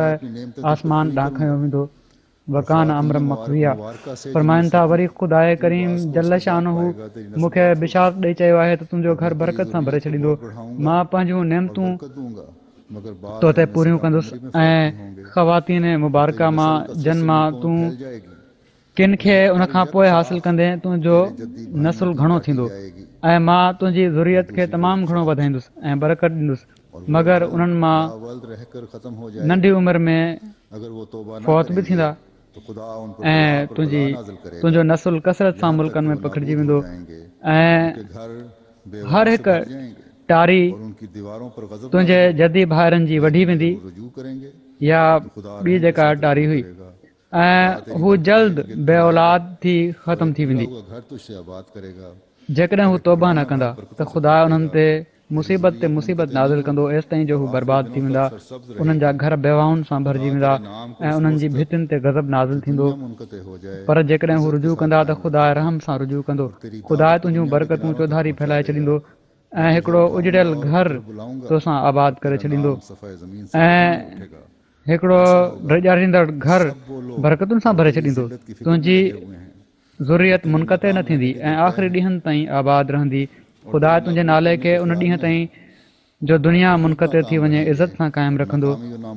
आसमान ॾांहुं खयो वेंदो वकान अमरम मखविया फरमाइनि था वरी ख़ुदा करीम जल शान हू मूंखे बिशारत ॾेई चयो आहे त तुंहिंजो घर बरकत सां भरे छॾींदो मां पंहिंजूं नेमतूं तो ते पूरियूं कंदुसि ऐं ख़वातीन मुबारका मां जन मां तूं किन खे उन खां पोइ हासिलु कंदे तुंहिंजो नसुल घणो थींदो ऐं मां तुंहिंजी ज़ुरियत खे तमामु घणो वधाईंदुसि ऐं बरकत ॾींदुसि मगर उन्हनि मां नंढी उमिरि में फ़ौत बि थींदा ऐं तुंहिंजो नसुल कसरत सां मुल्कनि में पखिड़िजी वेंदो ऐं हर हिकु टारी तुंहिंजे जदी भाइरनि जी वढी वेंदी या ॿी जेका टारी हुई ऐं हू जल्द बे औलाद थी ख़तमु थी वेंदी जेकॾहिं हू तौबा न कंदा त ख़ुदा उन्हनि ते मुसीबत नाज़िल कंदो एसि ताईं जो हू बर्बाद थी वेंदा उन्हनि जा घर बेवाउनि सां भरिजी वेंदा ऐं उन्हनि जी भितियुनि ते गज़ब नाज़िल थींदो पर जेकॾहिं हू रुजू कंदा त ख़ुदा रहम सां रुजू कंदो ख़ुदा तुंहिंजूं बरकतूं चौधारी फैलाए छॾींदो ऐं हिकिड़ो उजड़ियल घर तोसां आबाद करे छॾींदो ऐं हिकिड़ो रजारींदड़ घर बरकतुनि सां भरे छॾींदो तुंहिंजी ज़ुरियत मुनक़ते न थींदी ऐं आख़िरी ॾींहंनि ताईं आबाद रहंदी ख़ुदा तुंहिंजे नाले खे उन ॾींहं ताईं जो दुनिया मुनक़ते थी वञे इज़त सां क़ाइमु रखंदो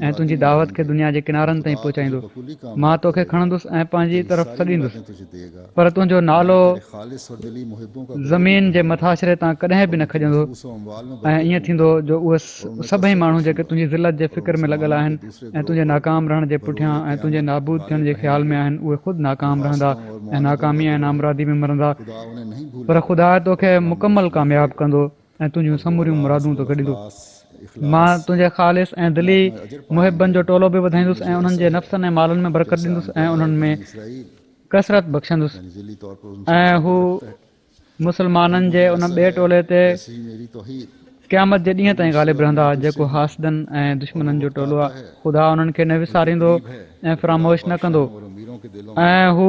ऐं तुंहिंजी दावत खे दुनिया जे किनारनि ताईं पहुचाईंदो मां तोखे खणंदुसि ऐं पंहिंजी तरफ़ छॾींदुसि पर तुंहिंजो नालो ज़मीन जे मथाशिरे तां कॾहिं बि न खॼंदो ऐं ईअं थींदो जो उहे सभई माण्हू जेके तुंहिंजी ज़िलत जे फ़िक्र में लॻल आहिनि ऐं तुंहिंजे नाकाम रहण जे पुठियां ऐं तुंहिंजे नाबूद थियण जे ख़्याल में आहिनि उहे ख़ुदि नाकाम रहंदा ऐं नाकामी ऐं नामरादी में मरंदा पर ख़ुदा तोखे मुकमल कामयाबु कंदो ऐं तुंहिंजूं समूरियूं मुरादूं तोखे ॾींदो मां तुंहिंजे ख़ालिस ऐं दिली मुहिबनि जो टोलो बि वधाईंदुसि ऐं उन्हनि जे नफ़्सनि ऐं मालनि में बरकत ॾींदुसि ऐं उन्हनि में कसरत बख़्शंदुसि ऐं हू मुस्लमाननि जे उन ॿिए टोले ते क़यामत जे ॾींहं ताईं ग़ालिब रहंदा जेको हासदनि ऐं दुश्मननि जो टोलो आहे ख़ुदा उन्हनि खे न विसारींदो ऐं फ़रामोश न कंदो ऐं हू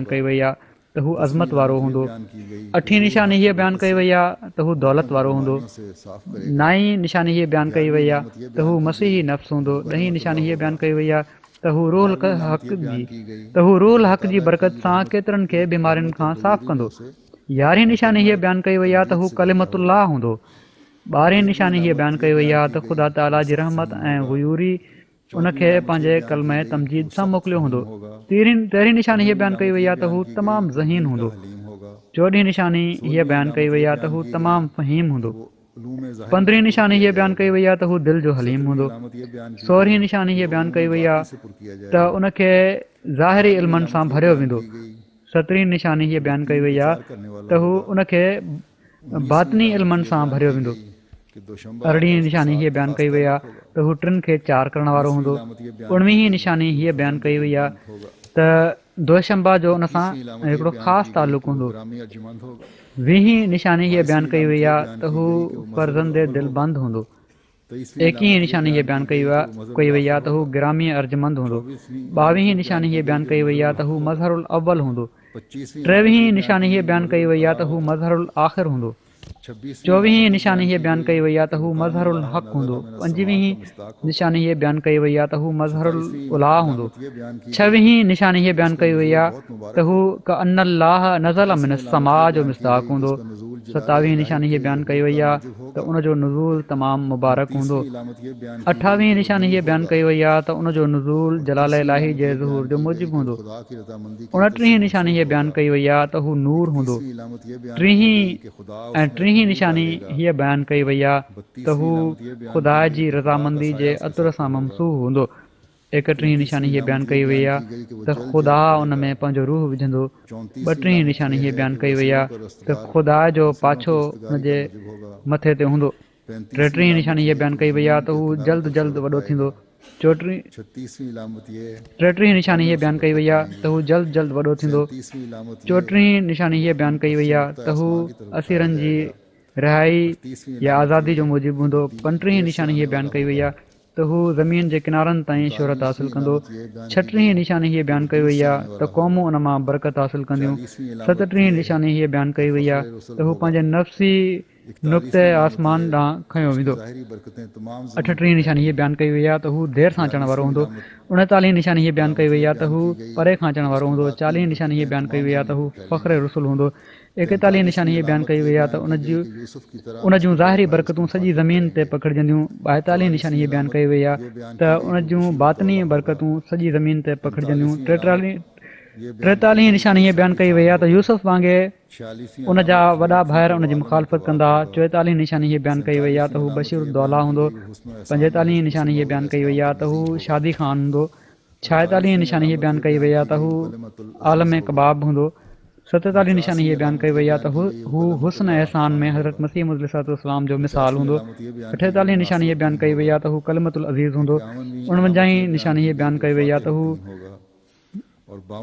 बयानु कई वई आहे त हू अज़मत वारो हूंदो। अठी निशानी हीअ बयानु कई वई आहे त हू दौलत वारो हूंदो। नाई निशानी हीअ बयानु कई वई आहे त हू मसीही नफ़्स हूंदो। ॾहीं निशानी हीअ बयानु कई वई आहे त हू रूल हक़ जी बरकत सां केतिरनि खे बीमारियुनि खां साफ़ कंदो। 11हीं निशानी हीअ बयानु कई वई आहे त हू कलिमतुल्लाह हूंदो। 12हीं निशानी हीअ बयानु कई वई आहे त ख़ुदा ताला जी रहमत ऐं गुयूरी उनखे पंहिंजे कलमे तमजीद सां मोकिलियो हूंदो। 13हीं निशानी हीअ बयानु कई वई आहे त हू तमामु ज़हीन हूंदो। 14हीं निशानी हीअ बयानु कई वई आहे त हू तमामु फ़हीम हूंदो। 15हीं निशानी हीअ बयानु कई वई आहे त हू दिलि जो हलीम हूंदो। 16हीं निशानी हीअ बयानु कई वई आहे त उनखे ज़ाहिरी इल्मनि सां भरियो वेंदो। 17हीं निशानी हीअ बयानु कई वई आहे त हू उनखे बातनी इल्मनि सां भरियो वेंदो। 18हीं निशानी हीअ बयानु कई वई आहे त हू टिनि खे चार करण वारो हूंदो। 19वीं निशानी हीअ बयानु कई वई आहे त दोशंबा जो उन सां हिकिड़ो ख़ासि तालुक़ु हूंदो। 20हीं निशानी हीअ बयानु कई वई आहे त हू फर्ज़ंदे दिलबंद हूंदो। 21हीं निशानी हीअ बयानु कई वई आहे त हू गिरामी अर्जमंद हूंदो। 22हीं निशानी हीअ बयानु कई वई आहे त हू मज़हरुल अव्वल हूंदो। 23हीं निशानी हीअ बयानु कई वई आहे त हू मज़हरुल आख़िर हूंदो। 24हीं निशानी हीअ बयानु कई वई आहे त हू मज़हरुल हक़ हूंदो। 25हीं निशानी हीअ बयानु कई वई आहे त हू मज़हरुल उलाह हूंदो। 26हीं निशानी हीअ बयानु कई वई आहे त हू कअन्नल्लाह नज़ल मिन समा जो मिस्दाक़ हूंदो। 27हीं निशानी हीअ बयानु कई वई आहे त उनजो नुज़ूल तमामु मुबारक हूंदो। 28वीं निशानी हीअ बयानु कई वई आहे त उनजो नुज़ूल जलाल इलाही जे ज़हूर जो मूजिबु हूंदो। 29हीं निशानी हीअ बयानु कई वई आहे त हू नूर हूंदो। 30हीं निशानी हीअ बयानु कई वई आहे त हू ख़ुदा जी रज़ामंदी जे अतुर सां ममसूह हूंदो। 31हीं निशानी हीअ बयानु कई वई आहे त ख़ुदा उन में पंहिंजो रूह विझंदो। 32हीं निशानी हीअ बयानु कई वई आहे त ख़ुदा जो पाछो हुनजे मथे ते हूंदो। 33हीं निशानी हीअ बयानु कई वई आहे त हू जल्द जल्द वॾो थींदो। 33हीं निशानी हीअ बयानु कई वई आहे त हू जल्द जल्द वॾो थींदो। 34हीं निशानी हीअ बयानु कई वई आहे त हू असीरनि जी रिहाई या आज़ादी जो मूजिबु हूंदो। 35हीं निशानी हीअ बयानु कई वई आहे त हू ज़मीन जे किनारनि ताईं शोहरत हासिलु कंदो। 36हीं निशानी हीअ बयानु कई वई आहे त क़ौमूं उन मां बरकत हासिलु कंदियूं। 37हीं निशानी हीअ बयानु कई वई आहे त हू पंहिंजे नफ़्सी नुक़्ते आसमान ॾांहुं खयो वेंदो। 38हीं निशानी हीअ बयानु कई वई आहे त हू देरि सां अचण वारो हूंदो। 39हीं निशानी हीअ बयानु कई वई आहे त हू परे खां अचण वारो हूंदो। 40हीं निशानी हीअ बयानु कई वई आहे त हू फ़ख्र रसूल हूंदो। 41हीं निशानी हीअ बयानु कई वई आहे त उन जूं ज़ाहिरी बरकतूं सॼी ज़मीन ते पखिड़जंदियूं। 42हीं निशानी हीअ बयानु कई वई आहे त उन जूं बातनी बरकतूं सॼी ज़मीन ते पखिड़जंदियूं। 43हीं निशानी हीअ बयानु कई वई आहे त यूसुफ वांगुरु उन जा वॾा भाइर उन जी मुखालफ़त कंदा। 44हीं निशानी हीअ बयानु कई वई आहे त हू बशीरुद्दौला हूंदो। 45हीं निशानी हीअ बयानु कई वई आहे त हू शादी ख़ान हूंदो। 46हीं निशानी हीअ बयानु कई वई आहे त हू आलम कबाब हूंदो। 47हीं निशानी हीअ बयानु कई वई आहे त हू हुस्न एहसान में हज़रत मसीह मौऊद अलैहिस्सलाम जो मिसाल हूंदो। 48हीं निशानी हीअ बयानु कई वई आहे त हू कलिमतुल अज़ीज़ हूंदो। 49हीं निशानी हीअ बयानु कई वई आहे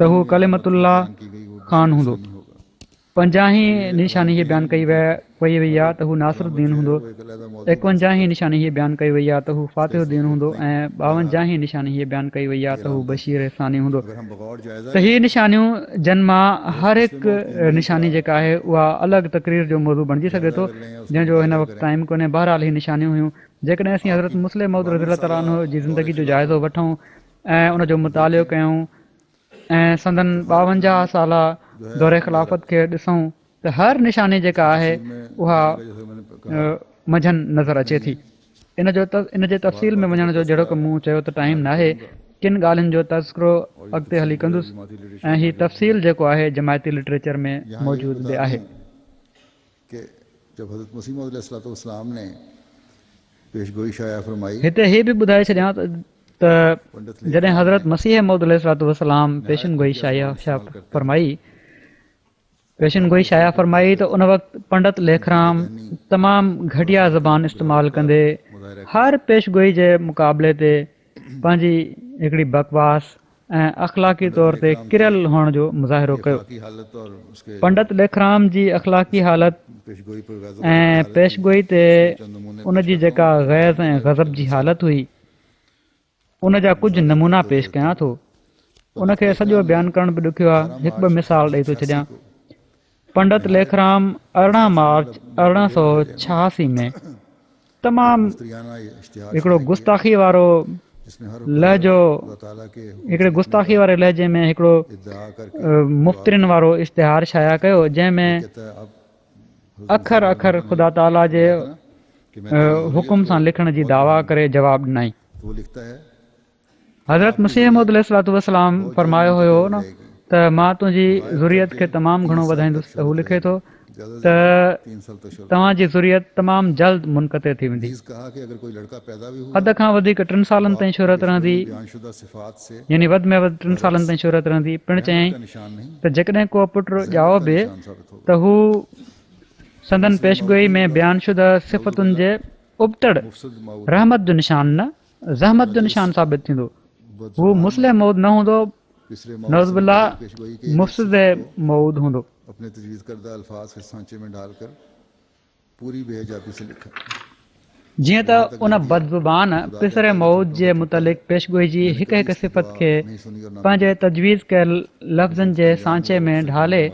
त हू कलिमतुल्लाह ख़ान हूंदो। 50हीं निशानी हीअ बयानु कई वई आहे त हू नासिरुद्दीन हूंदो। 51हीं निशानी हीअ बयानु कई वई आहे त हू फ़ातिहुद्दीन हूंदो ऐं 52हीं निशानी हीअ बयानु कई वई आहे त हू बशीर सानी हूंदो। त हीअ निशानियूं जिन मां हर हिकु निशानी जेका आहे उहा अलॻि तक़रीर जो मौज़ू बणिजी सघे थो, जंहिंजो हिन वक़्तु टाइम कोन्हे। बहरहाल हीअ निशानियूं हुयूं। जेकॾहिं असीं हज़रत मुस्लिम मौऊद रज़ियल्लाहु ताला अन्हु जी ज़िंदगी जो जाइज़ो वठूं ऐं उनजो मुतालियो कयूं ऐं संदन 52 साला दौरे ख़िलाफ़त खे ॾिसूं त हर निशानी जेका आहे उहा मंझंदि नज़र अचे थी। इन जे तफ़सील में वञण जो जहिड़ो की मूं चयो त टाइम नाहे। किन ॻाल्हियुनि जो तज़किरो अॻिते हली कंदुसि ऐं हीअ तफ़सील जेको आहे जमायती लिटरेचर में मौजूदु बि आहे। हिते हीअ बि ॿुधाए छॾियां त जॾहिं हज़रत मसीह मौऊद अलैहिस्सलाम पेशिनगोई शाया फ़रमाई त उन वक़्तु पंडित लेखराम तमामु घटिया ज़बान इस्तेमालु कंदे हर पेशगोई जे मुक़ाबले ते पंहिंजी हिकिड़ी बकवास ऐं अख़लाक़ी तौर ते किरियल हुअण जो मुज़ाहिरो कयो। पंडित लेखराम जी अख़लाक़ी हालत ऐं पेशगोई ते उन जी जेका गैज़ ऐं ग़ज़ब जी हालत हुई, उन जा कुझु नमूना पेश कयां थो। उनखे सॼो बयानु करण बि ॾुखियो आहे। हिकु ॿ मिसाल ॾेई थो छॾियां। पंडित लेखराम 18 मार्च 1886 में तमामु हिकिड़ो गुस्ताखी वारो लहजो, हिकिड़े गुस्ताखी वारे लहजे में हिकिड़ो मुफ़्तिरिन वारो इश्तिहार शाया कयो, जंहिंमें अखर अखर ख़ुदा ताला जे हुकुम सां लिखण जी दावा करे जवाबु ॾिनई। हज़रत मसीह मौद अलैहिस्सलातु वस्सलाम फरमायो हुयो न त मां तुंहिंजी ज़ुरियत खे तमामु घणो वधाईंदुसि। त हू लिखे थो त तव्हांजी ज़ुरियत तमामु जल्द मुनक़ते थी वेंदी। हद खां वधीक 3 सालनि ताईं शोहरत रहंदी, यानी वधि में वधि 3 सालनि ताईं शोहरत रहंदी। पिणु चयईं त जेकॾहिं को पुट ॼाओ बि त हू संदन पेशगोई में बयानुशुदा सिफ़तुनि जे उबतड़ रहमत जो निशान न ज़हमत जो निशान साबित थींदो। हू मुस्लिम मौद न हूंदो, नौज़बिल्लाह मुफ़्सिद मौद हूंदो। अपने तजवीज़ करदा अल्फाज के सांचे में डालकर पूरी बेहजाबी से लिखा। जीअं त उन बदज़ुबान पिसरे मौद जे मुतलिक़ पेशगोई जी हिक हिक सिफ़त खे पंहिंजे तजवीज़ कयल लफ़्ज़नि जे सांचे में ढाले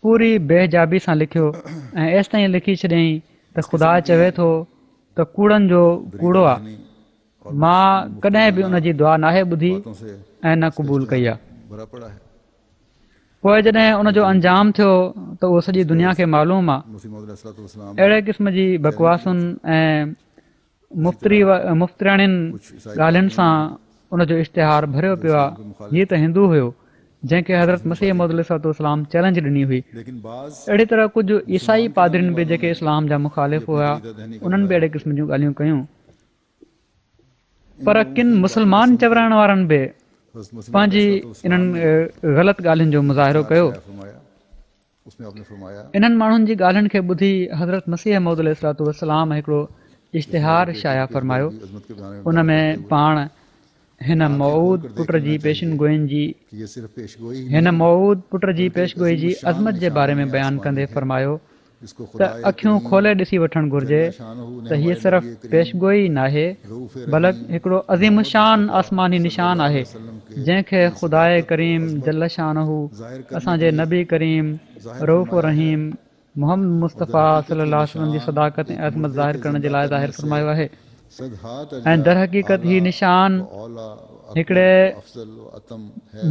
पूरी बेहजाबी सां लिखियो ऐं एसि ताईं लिखी छॾियईं त ख़ुदा चवे थो त कूड़नि जो कूड़ो आहे, मां कॾहिं बि उन जी दुआ नाहे ॿुधी ऐं न क़बूल कई आहे। पोइ जॾहिं उनजो अंजाम थियो त उहो सॼी दुनिया खे मालूम आहे। अहिड़े क़िस्म जी बकवासुनि ऐं मुफ़्तिराणियुनि ॻाल्हियुनि सां उनजो इश्तिहार भरियो पियो आहे। हीअ त हिंदू हुयो जंहिंखे हज़रत मसीह मौद अलैहिस्सलाम चैलेंज ॾिनी हुई। अहिड़ी तरह कुझु ईसाई पादरियुनि बि जेके इस्लाम जा मुखालिफ़ हुआ, उन्हनि बि अहिड़े क़िस्म जूं ॻाल्हियूं कयूं। पर किन मुस्लमान चवराइण वारनि बि पंहिंजी इन्हनि ग़लति ॻाल्हियुनि जो मुज़ाहिरो कयो। इन्हनि माण्हुनि जी ॻाल्हियुनि खे ॿुधी हज़रत मसीह मौद अलैहिस्सलाम हिकिड़ो इश्तिहार शाया फ़रमायो। उन में पाण हिन मऊद पुट जी पेशिनगोईनि जी अज़मत जे बारे में बयानु कंदे फ़रमायो त अखियूं खोले ॾिसी वठणु घुरिजे त हीअ सिर्फ़ पेशगोई नाहे, बल्कि हिकिड़ो अज़ीम शान आसमानी निशान आहे जंहिंखे ख़ुदा करीम जल शानहू असांजे नबी करीम रऊफ़ रहीम मोहम्मद मुस्तफ़ा सल्लल्लाहु अलैहि वसल्लम जी सदाकत ऐं अज़मत ज़ाहिर करण जे लाइ ज़ाहिर फ़रमायो आहे। ऐं दर हक़ीक़त ही निशान हिकिड़े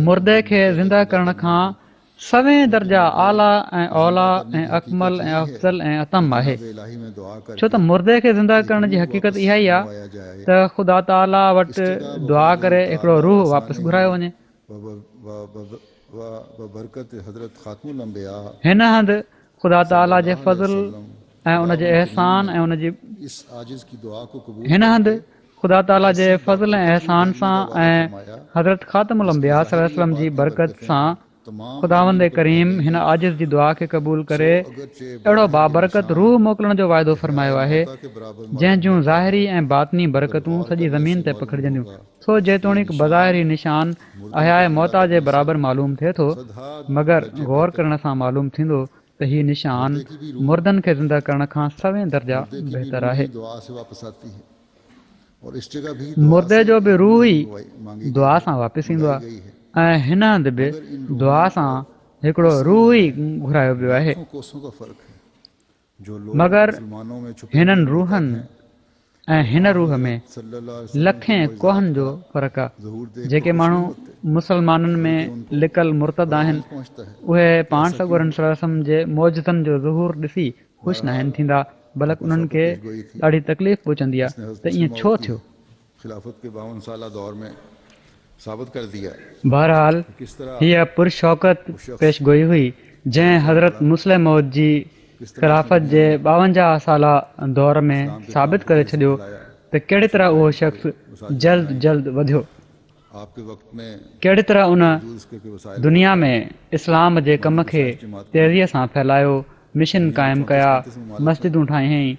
मुर्दे खे ज़िंदा करण खां सवें दर्जा आला ऐं औला ऐं अकमल ऐं अफ़ज़ल ऐं अतम आहे। छो त मुर्दे खे ज़िंदा करण जी हक़ीक़त इहा ई आहे त ख़ुदा ताला वटि दुआ करे हिकिड़ो रूह वापसि घुरायो वञे। हिन हंधि ख़ुदा ताला जे फज़ल ऐं उनजे अहसान ऐं उनजी ख़ुदा ताला जे फज़ल ऐं अहसान सां ऐं हज़रत ख़ातमुल अंबिया सल्लल्लाहु अलैहि वसल्लम जी बरकत सां ख़ुदावंद करीम हिन आजिज़ जी दुआ खे क़बूल करे अहिड़ो बाबरकत रूह मोकिलण जो वाइदो फ़रमायो आहे जंहिं जूं ज़ाहिरी ऐं बातिनी बरकतूं सॼी ज़मीन ते पखिड़जंदियूं। सो जेतोणीकि बज़ाहिरी निशान अहाए मौता जे बराबरि मालूम थिए थो, मगर गौर करण सां मालूम थींदो त हीउ निशान मुर्दनि खे ज़िंदा करण खां सवें दर्जा बहितर आहे। मुर्दे जो बि रूह ई दुआ सां वापसि ईंदो आहे ऐं हिन हंधि बि दुआ सां हिकिड़ो रूह ई घुरायो वियो आहे। मगर हिननि रूहनि ऐं हिन रूह में लखें कोहनि जो फ़र्क़ु आहे। जेके माण्हू मुसलमाननि में लिकल मुर्तद आहिनि उहे पाण सॻोरनि सल्लल्लाहु जे मौजज़नि जो ज़ुहूर ॾिसी ख़ुशि न आहिनि थींदा, बल्कि उन्हनि खे ॾाढी तकलीफ़ पहुचंदी आहे त ईअं छो थियो। बहरहाल हीअ पुरशौक़त पेशगोई हुई जंहिं हज़रत मुस्लिम मौद जी ख़िलाफ़त जे 52 साला दौर में साबित करे छॾियो त कहिड़ी तरह उहो शख़्स जल्द वधियो, कहिड़ी तरह उन दुनिया में इस्लाम जे कम खे तेज़ीअ सां फैलायो, मिशन क़ाइमु कया, मस्जिदूं ठाहियईं।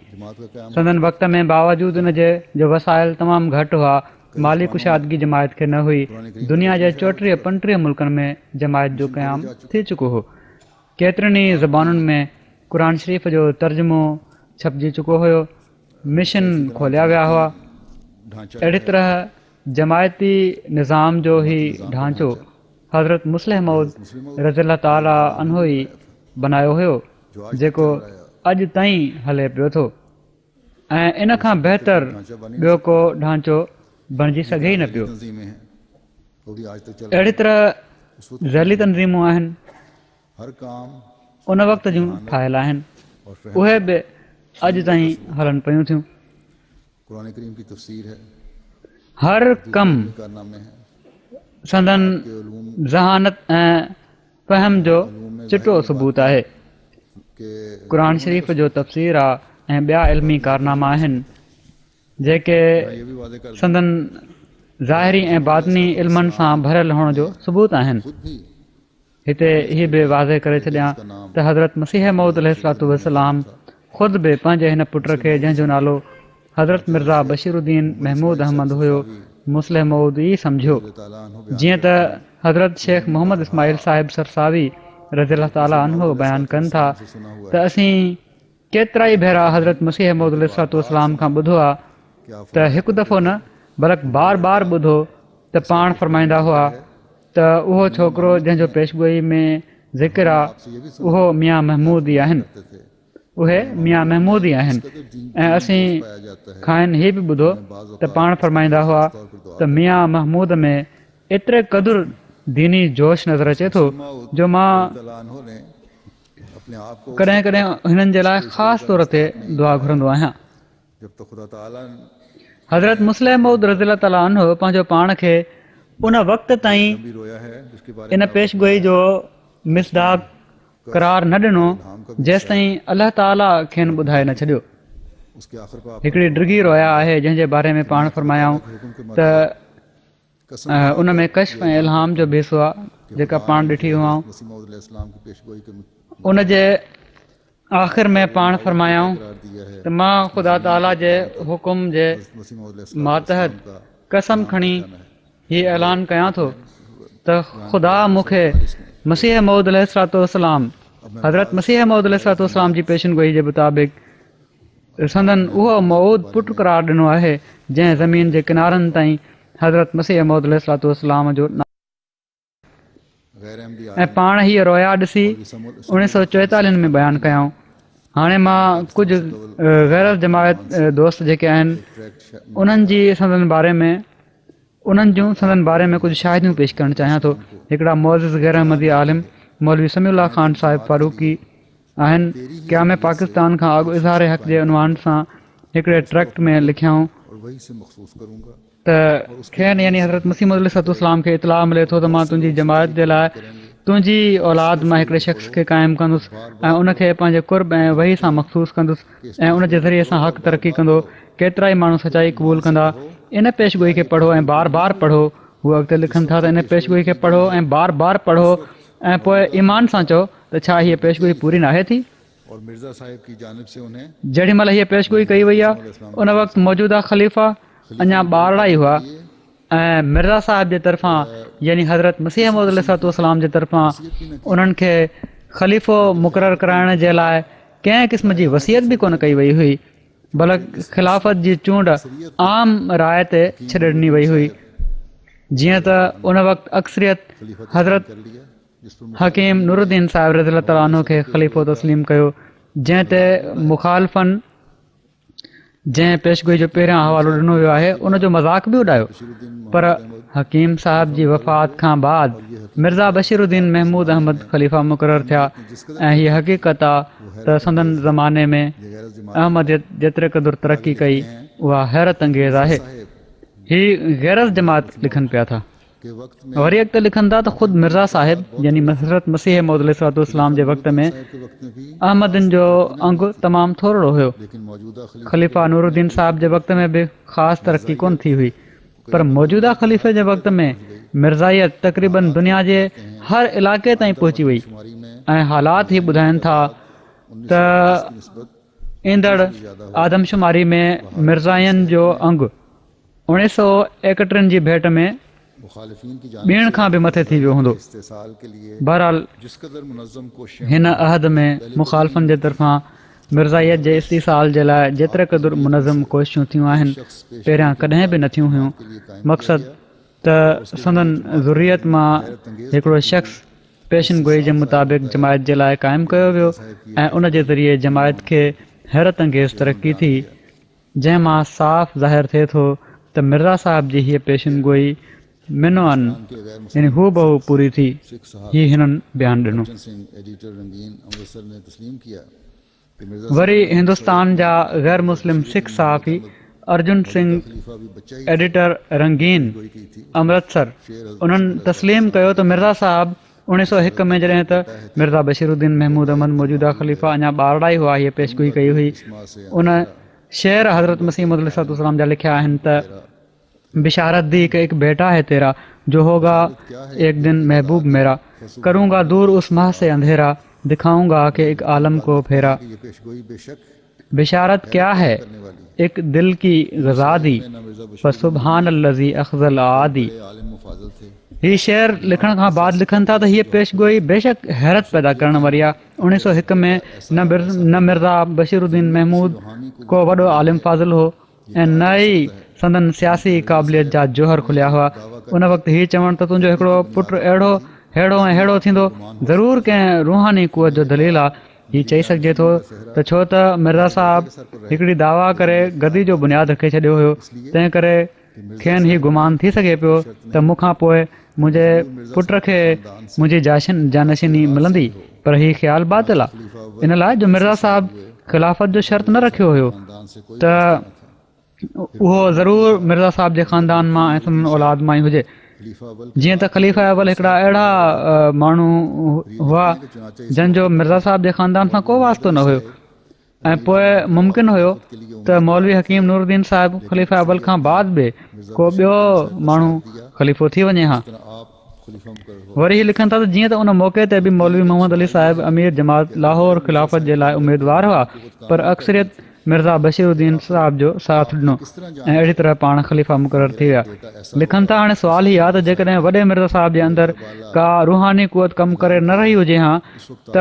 संदन वक़्त में बावजूदि इन जे जो वसाइल तमामु घटि हुआ, माली कुशादगी जमायत खे न हुई। दुनिया जे 34-35 मुल्कनि में जमायत जो क़याम थी चुको हो। केतिरनि ई ज़बानुनि में क़ुर शरीफ़ जो तर्जुमो छपजी चुको हुयो, मिशन खोलिया विया हुआ। अहिड़ी तरह जमायती निज़ाम जो ई ढांचो हज़रत मुस्लिम मौद रज़ियल्लाहु ताला अन्हु ई बनायो हुयो जेको अॼु ताईं हले पियो थो ऐं इन खां बहितर ॿियो को ढांचो बणिजी सघे ई न पियो। अहिड़ी तरह ज़ैली तंज़ीमूं आहिनि उन वक़्त जूं ठाहियल आहिनि उहे बि अॼु ताईं हलनि पियूं थियूं। हर कमु संदन ज़हानत ऐं फ़हम जो चिटो सबूत आहे। क़ुर शरीफ़ जो तफ़सीर आहे ऐं ॿिया इल्मी कारनामा आहिनि जेके संदन ज़ाहिरी ऐं बातिनी इल्मनि सां भरियल हुअण जो सबूत आहिनि। हिते हीअ बि वाज़े करे छॾियां त हज़रत मसीह मौद अलैहिस्सलातु वस्सलाम ख़ुदि बि पंहिंजे हिन पुट खे जंहिंजो नालो हज़रत मिर्ज़ा बशीरुद्दीन महमूद अहमद हुयो मुस्लिम मौद ई सम्झियो। जीअं त हज़रत शेख मोहम्मद इस्माइल साहिब सरसावी रज़ियल्लाहु ताला अन्हु बयानु कनि था त असीं केतिरा ई भेरा हज़रत मसीह मौद अलैहिस्सलातु वस्सलाम खां ॿुधो आहे त हिकु दफ़ो न बल्कि बार बार ॿुधो त पाण फरमाईंदा हुआ त उहो छोकिरो जंहिंजो पेशगोई में ज़िक्र आहे उहो मियां महमूद ई आहिनि उहे मियां महमूद ई आहिनि। ऐं असीं खाइनि हीअ बि ॿुधो त पाण फरमाईंदा हुआ त मियां महमूद में एतिरे क़दुरु दीनी जोश नज़र अचे थो जो मां कॾहिं कॾहिं हिननि जे लाइ ख़ासि तौर ते दुआ घुरंदो आहियां। हज़रत मुस्लिम मौद रज़ियल्लाहु ताला अन्हु पंहिंजो पाण खे उन वक़्त ताईं इन पेशगोई जो मिसदाक़ करार न ॾिनो जेसि ताईं अलाह ताला खेनि ॿुधाए न छॾियो। हिकिड़ी डिघी रोया आहे जंहिंजे बारे में पाण फरमायाऊं त उन में कश्फ ऐं इल्हाम जो बि हिसो आहे जेका पाण ॾिठी हुआऊं। उन जे आख़िर में पाण फरमायाऊं त मां ख़ुदा ताला जे हुकुम जे मातहत कसम खणी हीउ ऐलान कयां थो त ख़ुदा मूंखे मसीह मौद अलैहिस्सलातु वस्सलाम हज़रत मसीह मौद अलैहिस्सलातु वस्सलाम जी पेशनगोई जे मुताबिक़ संदन उहो मौद पुटु करार ॾिनो आहे जंहिं ज़मीन जे किनारनि ताईं हज़रत मसीह मौद अलैहिस्सलातु वस्सलाम जो ऐं पाण हीअ रोया ॾिसी 1944 में बयानु कयऊं। हाणे मां कुझु गैर जमायत दोस्त जेके आहिनि उन्हनि जी संदन बारे में कुझु शाहिदियूं पेश करणु चाहियां थो। हिकिड़ा मोज़िज़ गैर अहमदी आलिम मौलवी समीउल्लाह ख़ान साहिब फारूकी आहिनि क़याम पाकिस्तान खां अॻु इज़हार हक़ जे उनवान सां हिकिड़े ट्रैक्ट में लिखियऊं त खेनि यानी हज़रत मसीह मौद अलैहिस्सलातु वस्सलाम खे इतलाह मिले थो त मां तुंहिंजी जमायत जे लाइ तुंहिंजी औलाद मां हिकिड़े शख़्स खे क़ाइमु कंदुसि ऐं उनखे पंहिंजे कुर्ब ऐं वही सां मख़सूस कंदुसि ऐं उन जे ज़रिए सां हक़ तरक़ी कंदो। केतिरा ई माण्हू सचाई क़बूल कंदा। इन पेशगोई खे पढ़ो ऐं बार बार पढ़ो। हू अॻिते लिखनि था त इन पेशगोई खे पढ़ो ऐं बार बार पढ़ो ऐं पोइ ईमान सां चओ त छा हीअ पेशगोई पूरी नाहे थी। जेॾी महिल हीअ पेशगोई कई वई आहे उन वक़्तु मौजूदा ख़लीफ़ा अञा ॿारड़ा ई हुआ ऐं मिर्ज़ा साहिब जे तरफ़ां यानी हज़रत मसीह मौद अलैहिस्सलातु वस्सलाम जे तरफ़ां उन्हनि खे ख़लीफ़ो मुक़ररु कराइण जे लाइ कंहिं क़िस्म जी वसियत बि कोन कई वई हुई बल्कि ख़िलाफ़त जी चूंड आम राय ते छॾे ॾिनी वई हुई। जीअं त उन वक़्तु अक्सरियत हज़रत हकीम नूरुद्दीन साहिब रज़ियल्लाहु ताला अन्हु खे ख़लीफ़ो तस्लीम कयो जंहिं ते मुखालफ़नि जंहिं पेशगोई जो पहिरियां हवालो ॾिनो वियो आहे उनजो मज़ाक़ बि उॾायो। पर हकीम साहिब जी वफ़ात खां बाद मिर्ज़ा बशीरुद्दीन महमूद अहमद ख़लीफ़ा मुक़ररु थिया ऐं हीअ हक़ीक़त आहे त संदन ज़माने में अहमदियत जेतिरे क़दुरु तरक़ी कई उहा हैरत अंगेज़ आहे। हीअ गैरस जमात लिखनि पिया था। वरी अॻिते लिखनि था त ख़ुदि मिर्ज़ा साहिब यानी हज़रत मसीह मौद अलैहिस्सलातु वस्सलाम जे वक़्त में अहमदनि जो अंगु तमामु थोरो हुयो। ख़लीफ़ा नूरुद्दीन साहिब जे वक़्त में बि ख़ासि तरक़ी कोन थी हुई पर मौजूदा ख़लीफ़े जे वक़्त में मिर्ज़ाइत तक़रीबन दुनिया जे हर इलाइक़े ताईं पहुची वई ऐं हालात ही ॿुधाइनि था त ईंदड़ आदमशुमारी में मिर्ज़ाइनि जो अंगु 1931 जी भेट में ॿीण खां बि मथे थी वियो हूंदो। बहरहाल हिन अहद में मुखालफ़नि जे तरफ़ां मिर्ज़ाइत जे इस्तीसाल जे लाइ जेतिरे क़दुरु मुनज़म कोशिशूं थियूं आहिनि पहिरियां कॾहिं बि न थियूं हुयूं। मक़सदु त संदन ज़ुरियत मां हिकिड़ो शख़्स पेशन गोई जे मुताबिक़ जमायत जे लाइ क़ाइमु कयो वियो ऐं उन जे ज़रिए जमायत खे हैरत अंगेज़ तरक़ी थी, जंहिं मां साफ़ ज़ाहिर थिए थो त मिर्ज़ा साहिब जी हीअ पेशन गोई मिनोअन यानी हू बहु पूरी थी। हीउ हिननि बयानु ॾिनो। वरी हिंदुस्तान जा गैर मुस्लिम सिख सहाफ़ी अर्जुन सिंह एडिटर रंगीन अमृतसर उन्हनि तस्लीम कयो त मिर्ज़ा साहिब 1901 में जॾहिं त मिर्ज़ा बशीरुद्दीन महमूद अहमद मौजूदा ख़लीफ़ा अञा ॿारड़ा ई हुआ, हीअ पेशगोई कई हुई। उन शेर हज़रत मसीह अलैहिस्सलाम जा लिखिया आहिनि त बिशारत दी कि एक बेटा है तेरा, जो होगा एक दिन महबूब मेरा, करूँगा दूर उस माह से अंधेरा, दिखाऊंगा कि एक आलम को फेरा। बिशारत क्या है एक दिल की ग़ज़ा दी, फसुब्हान अल्लज़ी अख़ज़ल आदी। हीअ शेर लिखण खां बाद लिखनि था त हीअ पेशगोई बेशक हैरत पैदा करण वारी आहे। 1901 में न मिर्ज़ा बशीरुद्दीन महमूद को वॾो आलिम फाज़िल हो ऐं न ई संदन सियासी क़ाबिलियत जा जोहर खुलिया हुआ। उन वक़्तु हीअ चवणु त तुंहिंजो हिकिड़ो पुटु अहिड़ो थींदो ज़रूरु कंहिं रूहानी क़ुवत जो दलील आहे। हीअ चई सघिजे थो त छो त मिर्ज़ा साहिबु हिकिड़ी दावा करे गदी जो बुनियादु रखे छॾियो हुयो, तंहिं करे खेनि हीउ गुमान थी सघे पियो त मूंखां पोइ मुंहिंजे पुट खे मुंहिंजी जानशीनी मिलंदी, पर हीउ ख़्यालु बातिल आहे। इन लाइ जो मिर्ज़ा साहिबु ख़िलाफ़त जो शर्त न रखियो हुयो त उहो ज़रूरु मिर्ज़ा साहिब जे ख़ानदान मां ऐं संदन औलाद मां ई हुजे। जीअं त ख़लीफ़ा अवल हिकिड़ा अहिड़ा माण्हू हुआ जंहिंजो मिर्ज़ा साहिब जे ख़ानदान सां को वास्तो न हुयो, ऐं पोइ मुमकिन हुयो त मौलवी हकीम नूरुद्दीन साहिबु ख़लीफ़ा अवल खां बाद बि को ॿियो माण्हू ख़लीफ़ो थी वञे हा। वरी हीअ लिखनि था त जीअं त उन मौक़े ते बि मौलवी मोहम्मद अली साहिबु अमीर जमात लाहौर ख़िलाफ़त जे लाइ उमेदवार हुआ, पर अक्सरियत मिर्ज़ा बशीरुद्दीन साहिब जो साथ ॾिनो ऐं अहिड़ी तरह पाण ख़लीफ़ा मुक़ररु थी विया। लिखनि था हाणे सुवाल हीअ आहे त जेकॾहिं वॾे मिर्ज़ा साहिब जे अंदरि का रूहानी क़ुवत कमु करे न रही हुजे हा, त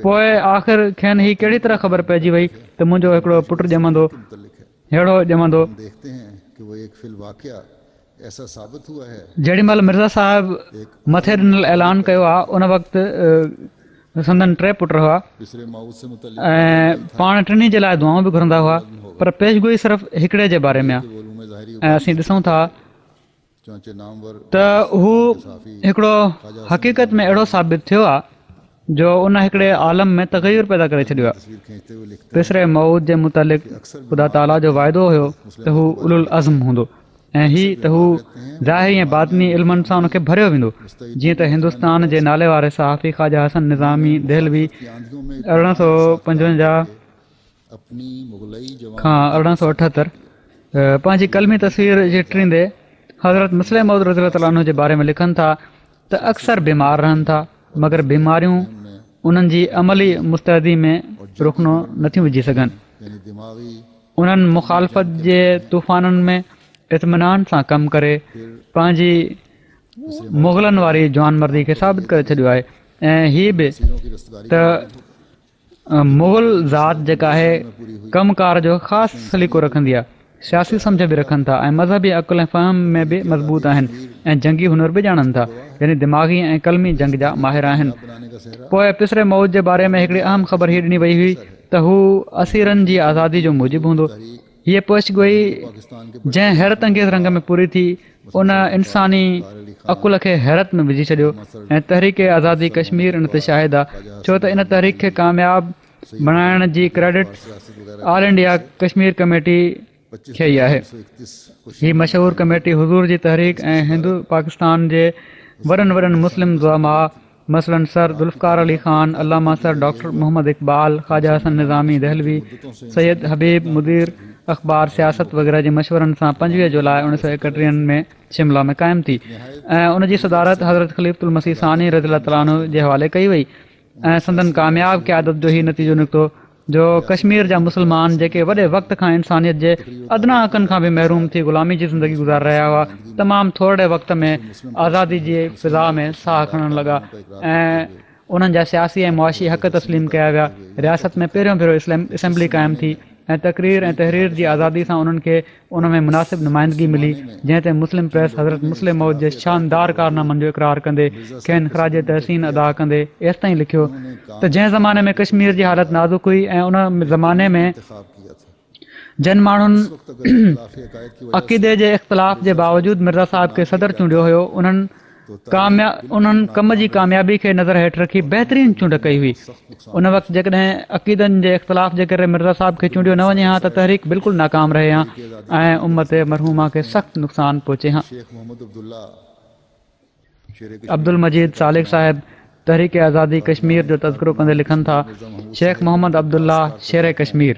पोइ आख़िर खेनि हीअ कहिड़ी तरह ख़बर पइजी वई त मुंहिंजो हिकिड़ो पुटु ॼमंदो, अहिड़ो ॼमंदो। जेॾी महिल मिर्ज़ा साहिबु मथे ॾिनल ऐलान कयो आहे उन वक़्तु संदन 3 पुट हुआ ऐं पाण टिनी जे लाइ दुआऊं बि घुरंदा हुआ, पर पेशगोई सिर्फ़ु हिकिड़े जे बारे में आहे। ऐं असीं ॾिसूं था त हू हिकिड़ो हक़ीक़त में अहिड़ो साबित थियो आहे जो उन हिकिड़े आलम में तग़य्युर पैदा करे छॾियो आहे। पिसरे मऊद जे मुतालिक़ ख़ुदा ताला जो वाइदो हुयो त हू उलुल अज़्म हूंदो ऐं हीउ त हू ज़ाहिरी ऐं बातिनी इल्मनि सां हुनखे भरियो वेंदो। जीअं त हिंदुस्तान जे नाले वारे सहाफ़ी ख़्वाजा हसन निज़ामी दहलवी 1855 खां 1878 पंहिंजी कलमी तस्वीर चिटींदे हज़रत मुस्लिम मौद रज़ियल्लाहु अन्हु जे बारे में लिखनि था त अक्सर बीमार रहनि था, मगर बीमारियूं उन्हनि जी अमली मुस्तैदी में रुखनो नथियूं विझी सघनि। उन्हनि मुखालफ़त जे तूफ़ाननि में इत्मिनान सां कमु करे पंहिंजी मुग़लनि वारी जवानमर्दी खे साबित करे छॾियो आहे। ऐं हीअ बि त मुग़ल ज़ात जेका आहे कमुकार जो ख़ासि सलीक़ो रखंदी आहे, सियासी सम्झ बि रखनि था ऐं मज़हबी अकुल ऐं फ़हम में बि मज़बूत आहिनि ऐं जंगी हुनर बि ॼाणनि था, यानी दिमाग़ी ऐं कलमी जंग जा माहिर आहिनि। पोइ पिसरे मौद जे बारे में हिकिड़ी अहम ख़बर हीअ ॾिनी वई हुई त हू असीरनि जी आज़ादी जो मूजिबु हूंदो। हीअ पेशगोई जंहिं हैरत अंगेज़ रंग में पूरी थी उन इंसानी अकुल खे हैरत में विझी छॾियो ऐं तहरीक आज़ादी कश्मीर इन ते शाहिद आहे, छो त इन तहरीक खे कामयाब बणाइण जी credit all India Kashmir committee खे ई आहे। हीअ मशहूरु कमेटी हुज़ूर जी तहरीक ऐं हिंदू पाकिस्तान जे वॾनि मुस्लिम ज़ुअमा मसलन सर ज़ुल्फ़कार अली ख़ान, अल्लामा सर डॉक्टर मोहम्मद इक़बाल, ख़्वाजा हसन निज़ामी दहलवी, सैयद हबीब मुदीर अख़बार सियासत वग़ैरह जे मशवरनि सां 25 जुलाई 1931 में शिमला में क़ाइमु थी ऐं उन जी सदारत हज़रत ख़लीफ़तुल मसीह सानी रज़ियल्लाहु तआला अन्हु जे हवाले कई वई ऐं संदन कामयाब क़यादत जो ही नतीजो निकितो जो कश्मीर जा मुस्लमान जेके वॾे वक़्त खां इंसानियत जे अदना हक़नि खां बि महरूम थी ग़ुलामी जी ज़िंदगी गुज़ारे रहिया हुआ, तमामु थोरे वक़्त में आज़ादी जी फ़िज़ा में साह खणणु लॻा ऐं उन्हनि जा सियासी ऐं मुआशी हक़ तस्लीम कया विया। रियासत में पहिरियों भेरो असेंबली क़ाइमु थी ऐं तक़रीर ऐं तहरीर जी आज़ादी सां उन्हनि खे उन में मुनासिब नुमाइंदगी मिली, जंहिं ते मुस्लिम प्रेस हज़रत मुस्लिम मौद जे शानदार कारनामनि जो इक़रार कंदे खेनि ख़राज तहसीन अदा कंदे एसि ताईं लिखियो त जंहिं ज़माने में कश्मीर जी हालत नाज़ुक हुई ऐं उन ज़माने में जिन माण्हुनि अक़ीदे जे इख़्तिलाफ़ जे बावजूदु मिर्ज़ा साहिब खे सदर चूंडियो हुयो, उन्हनि कम जी कामयाबी खे नज़र हेठि रखी बहितरीनु चूंड कई हुई। उन वक़्तु जेकॾहिं अक़ीदनि जे इख़्तिलाफ़ जे करे मिर्ज़ा साहिब खे चूंडियो न वञे हा त तहरीक बिल्कुलु नाकाम रहे हा ऐं उम्मत मरहूमा खे सख़्तु नुक़सानु पहुचे हा। अब्दुल मजीद सालिक साहिब तहरीक आज़ादी कश्मीर जो तज़किरो कंदे लिखनि था, शेख मोहम्मद अब्दुल्ला शेर कश्मीर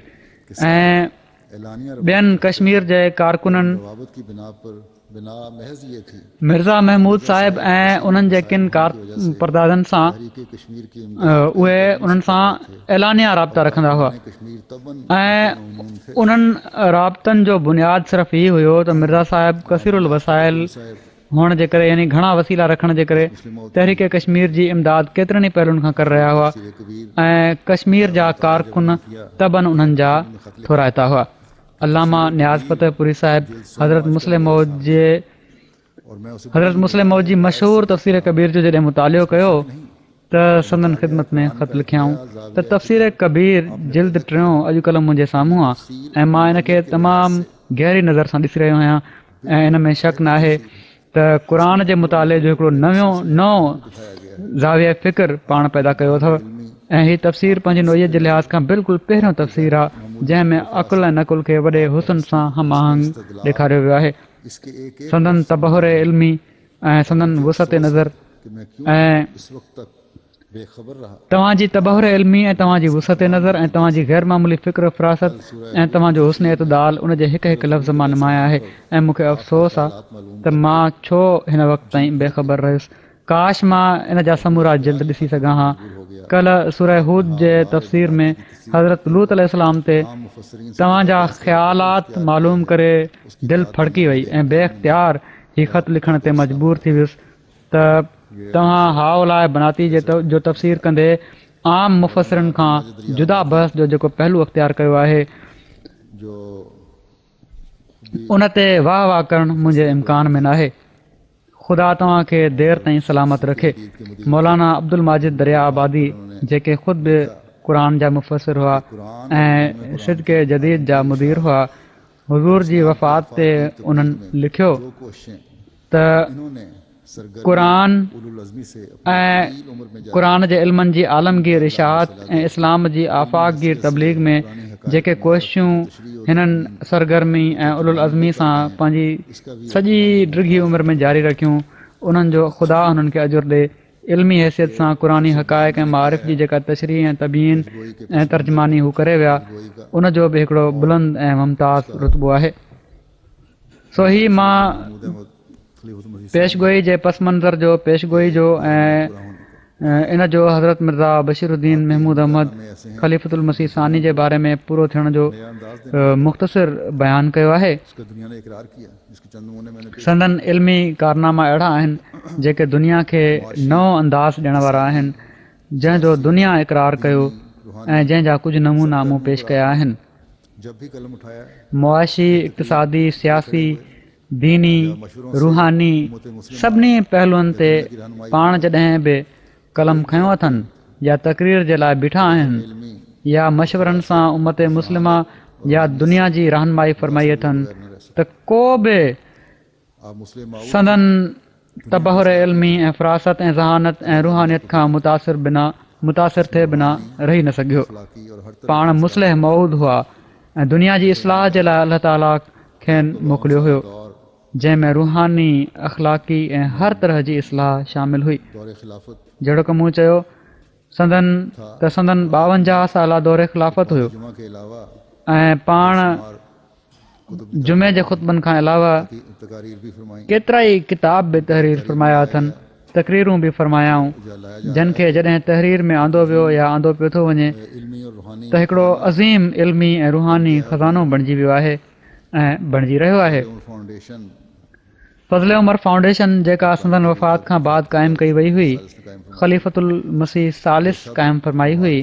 ऐं ॿियनि कश्मीर जे कारकुननि मिर्ज़ा महमूद साहिब ऐं उन्हनि जे किन परदादनि सां उहे उन्हनि सां ऐलानिया राब्ता रखंदा हुआ ऐं उन्हनि राब्तनि जो बुनियादु सिर्फ़ु इहो हुयो त मिर्ज़ा साहिब कसीरुल वसाइल हुअण जे करे, यानी घणा वसीला रखण जे करे तहरीक कश्मीर जी इमदाद केतिरनि ई पहलुनि खां करे रहिया हुआ ऐं कश्मीर जा कारकुन तबनि उन्हनि जा थोराइता हुआ। अल्लामा नियाज़ फतेहपुरी साहिब हज़रत मुस्लिम मौद जी मशहूरु तफ़सीर कबीर जो जॾहिं मुतालियो कयो त संदन ख़िदमत में ख़त लिखियाऊं त तफ़सीर कबीर जिल्द 3 अॼुकल्ह मुंहिंजे साम्हूं आहे ऐं मां इन खे तमामु गहरी नज़र सां ॾिसी रहियो आहियां ऐं इन में शक न आहे त क़ुर जे मुताले जो हिकिड़ो नओं ज़ाविया फ़िक्र पाण पैदा कयो अथव ऐं हीअ तफ़सीर पंहिंजी नोईअत जे लिहाज़ खां बिल्कुलु पहिरियों तफ़सीर आहे जंहिंमें अकुल ऐं नकुल खे वॾे हुस्न सां हम आहंग ॾेखारियो वियो आहे। संदन तबहुर इल्मी ऐं संदन वुसत नज़र ऐं तव्हांजी तबहुर इल्मी ऐं तव्हांजी वुसत नज़र ऐं तव्हांजी गैर मामूली फ़िक्र फ़रासत ऐं तव्हांजो हुस्न एतदाल उन जे हिकु हिकु लफ़्ज़ मां नुमाया आहे ऐं मूंखे अफ़सोस आहे त मां छो हिन वक़्त ताईं बेख़बर रहियुसि। काश मां इन जा समूरा जिल्द ॾिसी सघां हा। कल्ह सूरह हूद जे तफ़सीर में हज़रत लूत अलैहिस्सलाम ते तव्हांजा ख़्यालात मालूम करे दिलि फड़की वई ऐं बेख्तियार हीउ ख़त लिखण ते मजबूर थी वियुसि त तव्हां हाउलाए बनाती जो तफ़सीर कंदे आम मुफ़सिरनि खां जुदा बहस जो जेको पहलू अख़्तियार कयो आहे उन ते वाह वाह करणु मुंहिंजे इम्कान में न आहे। ख़ुदा तव्हांखे देरि ताईं सलामत रखे। मौलाना अब्दुल माजिद दरिया आबादी जेके ख़ुदि बि क़ुर जा मुफ़सिर हुआ ऐं सिदके जदीद जा मुदीर हुआ, हुज़ूर जी वफ़ात ते उन्हनि लिखियो त क़ुर ऐं क़ुर जे इल्मनि जी आलमगीर इशाअत ऐं इस्लाम जी आफ़ाक़गीर तबलीग में जेके कोशिशूं हिननि सरगर्मी ऐं उलुल अज़मी सां पंहिंजी सॼी डिघी उमिरि में जारी रखियूं, उन्हनि जो ख़ुदा हुननि खे अजुर ॾे। इल्मी हैसियत सां क़ुरानी हक़ाइक़ ऐं मारिफ़ जी जेका तशरीह ऐं तबीन ऐं तर्जुमानी हू करे विया, उन जो बि हिकिड़ो बुलंद ऐं मुमताज़ रुतबो आहे। सो ही मां पेशगोई जे पस मंज़र जो पेशगोई जो ऐं इन जो हज़रत मिर्ज़ा बशीरुद्दीन महमूद अहमद ख़लीफ़तुल मसीह सानी जे बारे में पूरो थियण जो मुख़्तसिर बयानु कयो आहे। संदन इल्मी कारनामा अहिड़ा आहिनि जेके दुनिया खे नओं अंदाज़ ॾियण वारा आहिनि, जंहिंजो दुनिया इक़रार कयो ऐं जंहिंजा कुझु नमूना मूं पेश कया आहिनि। मुआशी, इक़्तिसादी, सियासी, दीनी, रूहानी सभिनी पहलुअनि ते पाण जॾहिं बि कलम खयों अथनि या तक़रीर जे लाइ बीठा आहिनि या मशवरनि सां उम्मत मुस्लिमा या दुनिया जी रहनुमाई फरमाई अथनि त को बि संदन तबहुर इल्मी ऐं फ़रासत ऐं ज़हानत ऐं रूहानियत खां मुतासिर थिए बिना रही न सघियो। पाण मुस्लिह मऊद हुआ ऐं दुनिया जी इस्लाह जे लाइ अलाह ताला खेनि मोकिलियो हुयो, जंहिंमें रूहानी, अख़लाक़ी ऐं हर तरह जी इस्लाह शामिल हुई। जहिड़ो की मूं चयो संदन 52 साला दौरे ख़िलाफ़त हुयो ऐं पाण जुमे जे ख़ुतबनि खां अलावा केतिरा ई किताब बि तहरीर फ़रमाया अथनि, तक़रीरूं बि फ़रमायाऊं, जिन खे जॾहिं तहरीर में आंदो वियो या आंदो पियो थो वञे त हिकिड़ो अज़ीम इल्मी ऐं रूहानी ख़ज़ानो बणिजी वियो आहे ऐं बणिजी रहियो आहे। फ़ज़ल उमर फाउंडेशन जेका संदन वफ़ात खां बाद क़ाइमु कई वई हुई, ख़लीफ़तुल मसीह सालिस क़ाइमु फ़रमाई हुई,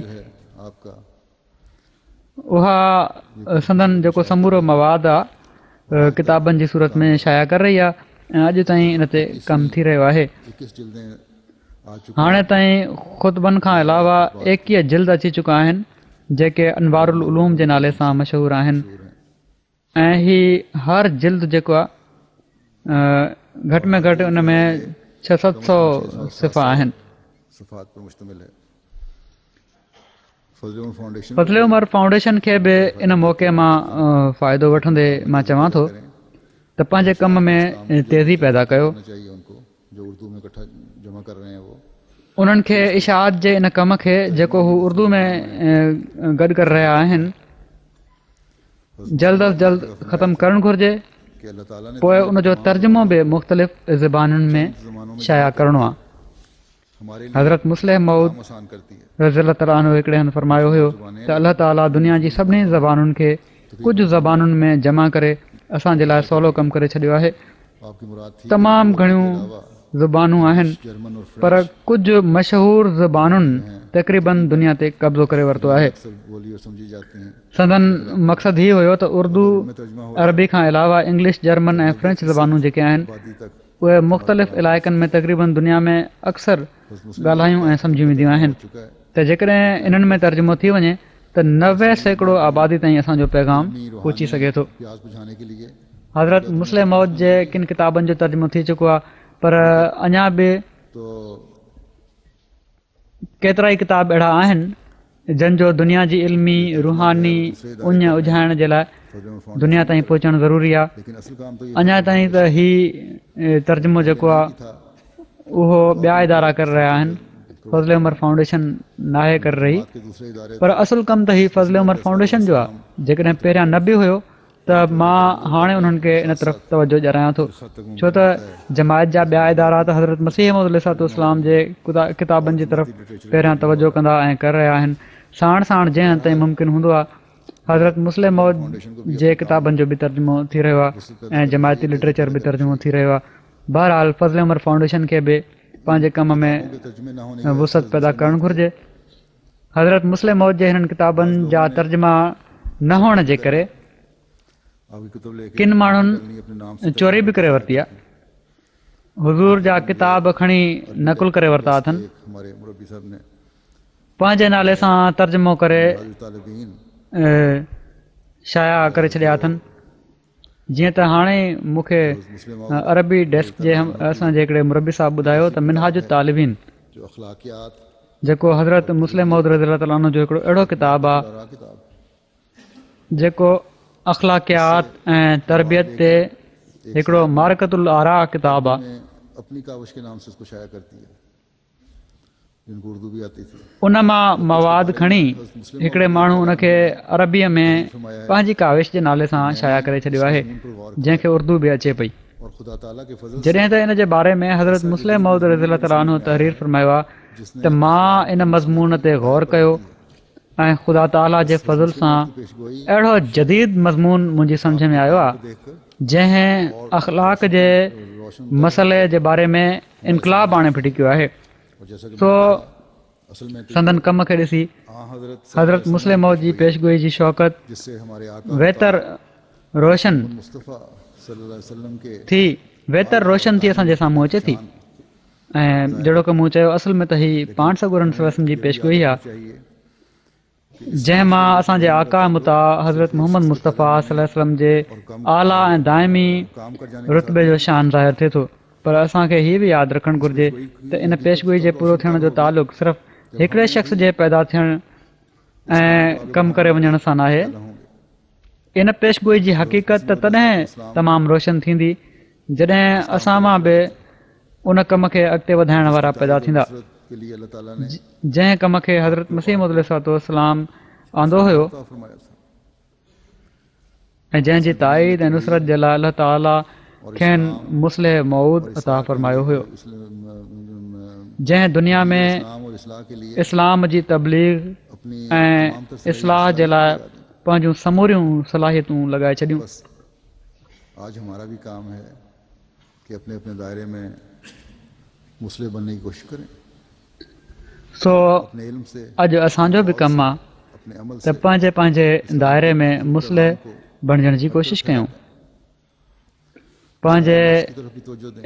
उहा संदन जेको समूरो मवाद आहे किताबनि जी सूरत में शाया करे रही आहे ऐं अॼु ताईं इन ते कमु थी रहियो आहे। 21 जिल्दें आ चुकी हाणे ताईं ख़ुतबनि खां अलावा 21 जिल्द अची चुका आहिनि जेके अनवारुल उलूम जे नाले सां मशहूरु आहिनि ऐं ही हर जिल्द जेको आहे घटि में घटि उन में 600-700 सिफ़ा आहिनि। सफ़ात पर मुश्तमिल है। फज़ल उमर फाउंडेशन फज़ल उमर फाउंडेशन खे बि इन मौक़े मां फ़ाइदो वठंदे मां चवां थो त पंहिंजे कम में तेज़ी पैदा कयो। चाहिए उनको जो उर्दू में इकट्ठा जमा कर रहे हैं वो उन्हनि खे इशाअत जे इन कम खे जेको हू उर्दू में गॾु करे रहिया आहिनि जल्द अज़ जल्द ख़तमु करणु घुरिजे। कि अल्लाह ताला ने पोइ उनजो तर्जुमो बि मुख़्तलिफ़ ज़बानुनि में शाया करणो आहे। हमारे लिए हज़रत मुस्लिह मऊद काम आसान करती है। रज़ी ताला अन्हु हिकिड़े हंधि फरमायो हुयो त अल्लाह ताला दुनिया जी सभिनी ज़बानुनि खे कुझु ज़बानुनि में जमा करे असांजे लाइ सवलो कमु करे छॾियो आहे। आपकी मुराद थी तमामु घणियूं ज़बानूं आहिनि जर्मन और पर कुझु मशहूरु ज़बानुनि तक़रीबन दुनिया ते कब्ज़ो करे वरितो आहे। फ्रेंच बोली और समझी जाती हैं। संदन मक़सदु हीउ हुयो त उर्दू अरबी खां अलावा इंग्लिश जर्मन ऐं फ्रेंच ज़बानूं जेके आहिनि आबादी तक उहे मुख़्तलिफ़ इलाइक़नि में तक़रीबन दुनिया में अक्सर ॻाल्हायूं ऐं सम्झी वेंदियूं आहिनि चुका है। त जेकॾहिं इन्हनि में तर्जुमो थी वञे त 90% आबादी ताईं असांजो पैगाम पहुची सघे थो। प्यास बुझाने के लिए हज़रत मुस्लिम मौद जे किन किताबनि जो तर्जुमो थी चुको आहे पर अञा बि तो केतिरा ई किताब अहिड़ा आहिनि जंहिंजो दुनिया जी इल्मी रूहानी उञ उझाइण जे लाइ फज़ल उमर दुनिया ताईं पहुचणु ज़रूरी आहे। लेकिन असल काम तो ये अञा ताईं त ही तर्जुमो जेको आहे था उहो ॿिया इदारा करे रहिया आहिनि। फज़ल उमर फाउंडेशन नाहे करे रही के दूसरे इदारे पर असुल कमु त ही फज़ल उमर फाउंडेशन जो आहे। जेकॾहिं पहिरियां न बि हुयो त मां हाणे उन्हनि खे इन तरफ़ तवजो ॾियारायां थो छो त जमायत जा ॿिया इदारा त हज़रत मसीह मौद अलैहिस्सलाम जे किताबनि जी तरफ़ पहिरियां तवजो कंदा ऐं करे रहिया आहिनि। साण साण जंहिं हंधि ताईं मुमकिन हूंदो आहे हज़रत मुस्लिम मौद जे किताबनि जो बि तर्जुमो थी रहियो आहे ऐं जमायती लिटरेचर बि तर्जुमो थी रहियो आहे। बहरहाल फज़ल उमर फाउंडेशन खे बि पंहिंजे कम में तर्जुमे न होने वुसअत पैदा करणु घुरिजे। हज़रत मुस्लिम मौद जे हिननि किताबनि जा तर्जुमा न हुअण जे करे आपकी किताब लेके किन माण्हुनि अपने नाम चोरी बि करे वरिती आहे। हुज़ूर जा किताब खणी नकुल करे वरिता अथनि एक हमारे मुरब्बी साहब ने पंहिंजे नाले सां तर्जुमो करे तालिबीन शाया करे छॾिया अथनि। जीअं त हाणे मूंखे अरबी डेस्क जे असांजे हिकिड़े मुरबी साहब ॿुधायो त मिनहाज तालिबीन जो अखलाकियात जेको हज़रत मुस्लिम मौद रज़ी ताला अन्हु जो हिकिड़ो अहिड़ो किताबु आहे रा किताब जेको अखलाकियात ऐं तरबियत ते हिकिड़ो मारकतुल आरा किताबु आहे। में अपनी काविश के नाम से उसको शाया करती है जिनको उर्दू भी आती थी। उन मां मवाद खणी हिकिड़े माण्हू उनखे अरबीअ में पंहिंजी काविश जे नाले सां शाया करे छॾियो आहे जंहिंखे उर्दू बि अचे पई। और खुदा ताला के फजल जॾहिं त इन जे बारे में हज़रत मुस्लिम मौद रज़ी ताला अन्हु तहरीर फरमायो आहे त मां इन मज़मून ते गौर कयो ऐं ख़ुदा ताला जे फज़ल सां पेशगोई अहिड़ो जदीद मज़मून मुंहिंजी सम्झ में आयो आहे देखकर जंहिं अख़लाक जे रोशन मसइले जे बारे में इनकलाब आणे फिटी कयो आहे। और जैसा कि सो असल में तो संदन कम खे ॾिसी हजरत हज़रत मुस्लिम मौद जी पेशगोई जी शौक़त जिससे हमारे आका बहितर रोशन मुस्तफ़ा सल्लल्लाहु अलैहि वसल्लम के थी बहितर रोशन थी असांजे साम्हूं अचे थी ऐं जहिड़ो की मूं चयो असल में त ही पाण सगुरन सलम जी पेशगोई आहे चाहिए जंहिं मां असांजे आका मुता हज़रत मोहम्मद मुस्तफ़ा सल्लल्लाहु अलैहि वसल्लम जे आला ऐं दाइमी काम कर जाने रुतबे जो शान ज़ाहिर थिए थो। पर असांखे हीअ बि यादि रखणु घुरिजे त इन पेशगोई जे पूरो थियण जो तालुक़ सिर्फ़ु हिकिड़े शख़्स जे पैदा थियण ऐं कमु करे वञण सां नाहे। इन पेशगोई जी हक़ीक़त त तॾहिं तमामु रोशन थींदी जॾहिं असां मां बि उन कम खे अॻिते वधाइण वारा पैदा थींदा के लिए अल्लाह ताला ने जंहिं कम खे हज़रत मसीह मौद अलैहिस्सलाम आंदो हुयो अता फरमाया था ऐं जंहिंजी ताईद ऐं नुसरत जे लाइ अल्लाह ताला खेनि मुस्लिह मऊद अता फरमायो हुयो जंहिं दुनिया में इस्लाम और इस्लाह के लिए इस्लाम जी तबलीग अपनी ऐं तमाम तर इस्लाह जे लाइ पंहिंजूं समूरियूं सलाहियतूं लॻाए छॾियूं। बस आज हमारा भी काम है कि अपने अपने दायरे में मुस्लिम बनने की कोशिश करें सो अपने इल्म से अॼु असांजो बि कमु आहे त पंहिंजे पंहिंजे दाइरे में मुस्लिह बणजण जी कोशिशि कयूं। पंहिंजे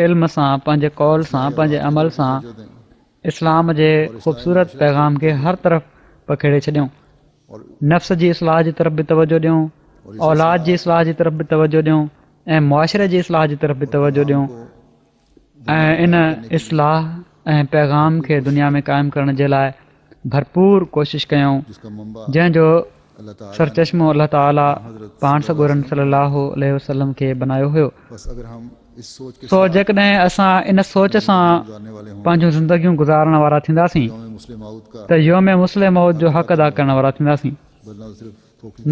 इल्म सां, पंहिंजे कौल सां, पंहिंजे अमल सां इस्लाम जे ख़ूबसूरत पैगाम खे हर तरफ़ पखेड़े छॾियूं। नफ़्स जी इस्लाह जी तरफ़ बि तवजो ॾियूं, औलाद जी इस्लाह जी तरफ़ बि तवजो ॾियूं ऐं मुआशिरे जी इस्लाह जी तरफ़ बि तवजो ॾियूं ऐं इन इस्लाह ऐं पैगाम खे दुनिया में क़ाइमु करण जे लाइ भरपूर कोशिशि कयूं, जंहिंजो सरचश्मो अलाह ताला पाण सॻोरन सल्लल्लाहु अलैहि वसल्लम खे बनायो हुयो। सो जेकॾहिं असां इन सोच सां पंहिंजूं ज़िंदगियूं गुज़ारण वारा थींदासीं त योम मुस्लिम मौत जो हक़ अदा करण वारा थींदासीं।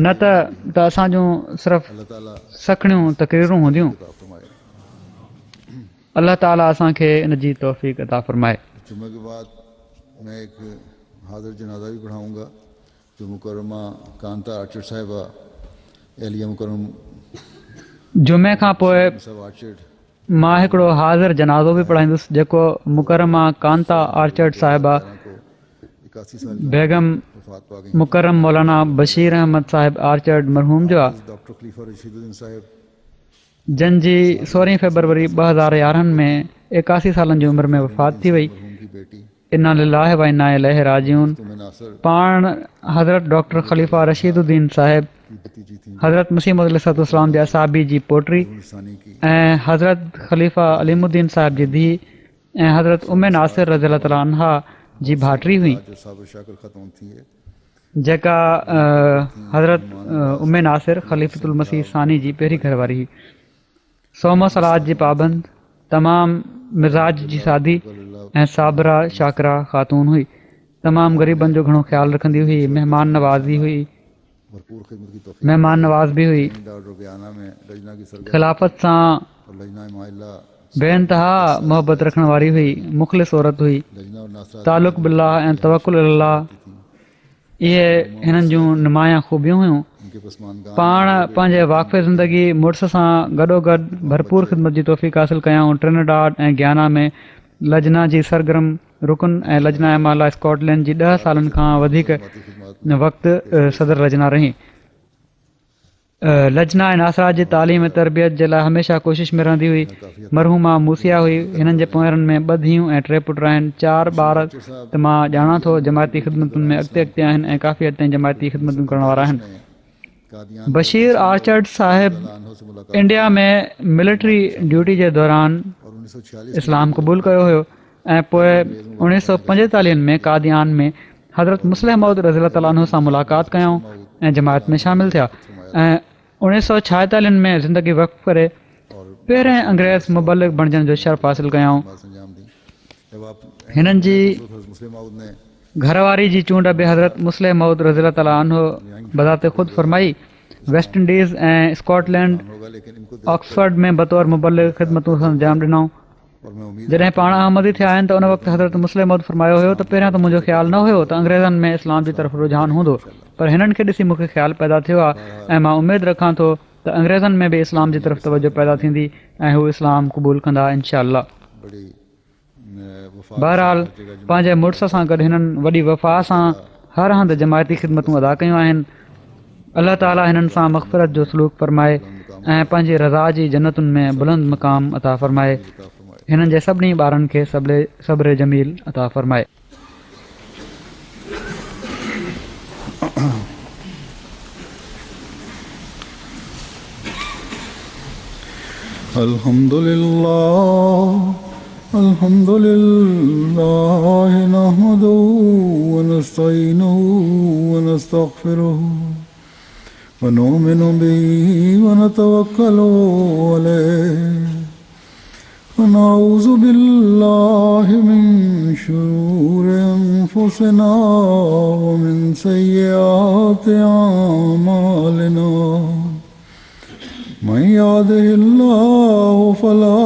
न त असांजूं सिर्फ़ु सखणियूं तक़रीरूं हूंदियूं। अलाह ताला असांखे इन जी तौफ़ीक़ अता फ़रमाए। जुमे के बाद मैं एक हाज़िर जनाज़ा भी पढ़ाऊंगा जो मुकर्रमा कांता आर्चर साहिबा एलिया मुकर्रम जुमे खां पोइ मां हिकिड़ो हाज़िर जनाज़ो बि पढ़ाईंदुसि जेको मुकर्रमा कांता आर्चर्ड साहिबा बेगम मुकर्रम मौलाना बशीर अहमद साहिब आर्चर्ड मरहूम जो आहे, जंहिंजी 16 फरवरी 2011 में 81 सालनि जी उमिरि में वफ़ात थी वई। इन्ना लिल्लाहि व इन्ना इलैहि राजिऊन। पाण हज़रत डॉक्टर ख़लीफ़ा रशीदुद्दीन साहिब, हज़रत मसीह मौद अलैहिस्सलाम जे असाबी जी पोटी ऐं हज़रत ख़लीफ़ा अलीमुद्दीन साहिब जी धीउ ऐं हज़रत उम्मे नासिर रज़ियल्लाहु तआला अन्हा जी भाइटी हुई, जेका हज़रत उम्मे नासिर ख़लीफ़तुल मसीह सानी जी पहिरीं घरवारी हुई। सोम सलाद जी पाबंद, तमामु मिज़ाज जी सादी ऐं साबरा शाकरा ख़ातून हुई। तमामु ग़रीबनि जो घणो ख़्यालु रखंदी हुई, महिमान नवाज़ बि हुई। ख़िलाफ़त सां बेइंतहा मोहबत रखण वारी हुई, मुख़लिस औरत हुई। तालुक़ बिल्लाह ऐं तवक्कुल अल्लाह इहे हिननि जूं नुमाया ख़ूबियूं हुयूं। पाण पंहिंजे वाक़फ़े ज़िंदगी मुड़ुस सां गॾोगॾु भरपूर ख़िदमत जी तौफ़ीक़ हासिलु कयऊं। ट्रिनिडाड ऐं ग्याना में लजना जी सरगर्म रुकन ऐं लजना एमाला स्कॉटलैंड जी 10 सालनि खां वधीक वक़्तु सदर लजना रही। लजना ऐं नासरा जी तालीम ऐं तरबियत जे लाइ हमेशह कोशिशि में रहंदी हुई। मरहूमा मूसिया हुई। हिननि जे पोयरनि में 2 धीअरूं ऐं 3 पुट आहिनि। 4 ॿार त मां ॼाणा थो जमायती ख़िदमतुनि में अॻिते आहिनि ऐं काफ़ी हद ताईं जमायती ख़िदमतूं करण वारा आहिनि। बशीर आर्चर्ड साहिब इंडिया में मिलिट्री ड्यूटी जे दौरान इस्लाम क़बूल कयो हुयो ऐं पोइ 1945 में कादियान में हज़रत मुस्लिह मौद रज़ियल्लाहु तआला अन्हु सां मुलाक़ात कयऊं ऐं जमायत में शामिलु थिया ऐं 1946 में ज़िंदगी वक़्फ़ करे पहिरें अंग्रेज़ मुबलिग बणजण जो शर्फ़ हासिलु कयऊं। हिननि जी घरवारी जी चूंड बि हज़रत मुस्लिह मौद रज़ियल्लाहु तआला अन्हु बज़ाते ख़ुदि फ़रमाई। वेस्ट इंडीज़ ऐं स्कॉटलैंड ऑक्सफर्ड में बतौर मुबलिग ख़िदमतूं सां अंजाम ॾिनऊं। जॾहिं पाण अहमदी थिया आहिनि त उन वक़्तु हज़रत मुस्लिह मौद फ़रमायो हुयो त पहिरियां त मुंहिंजो ख़्यालु न हुयो त अंग्रेज़नि में इस्लाम जी तरफ़ रुझान हूंदो, पर हिननि खे ॾिसी मूंखे ख़्यालु पैदा थियो आहे ऐं मां उमेदु रखां थो त अंग्रेज़नि में बि इस्लाम जी तरफ़ तवजो पैदा थींदी ऐं हू इस्लाम क़बूल कंदा इंशा अल्लाह। बहरहाल पंहिंजे मुड़ुस सां गॾु हिननि वॾी वफ़ा सां हर हंधि जमायती ख़िदमतूं अदा कयूं आहिनि। अलाह ताला हिननि सां मग़फ़िरत जो सलूक फ़रमाए ऐं पंहिंजी रज़ा जी जन्नतुनि में बुलंद मक़ाम अता फ़रमाए। हिननि जे सभिनी ॿारनि खे सब्र जमील अता फ़रमाए। अल्हम्दुलिल्लाह नहमदुहु व नस्तईनुहु व नस्तगफिरुहु व नुमिनु बिही व नतवक्कलु अलैहि व नऊज़ु बिल्लाहि मिन शुरूरि अनफुसिना व मिन सय्यिआति अअमालिना। मन यहदिहिल्लाहु फला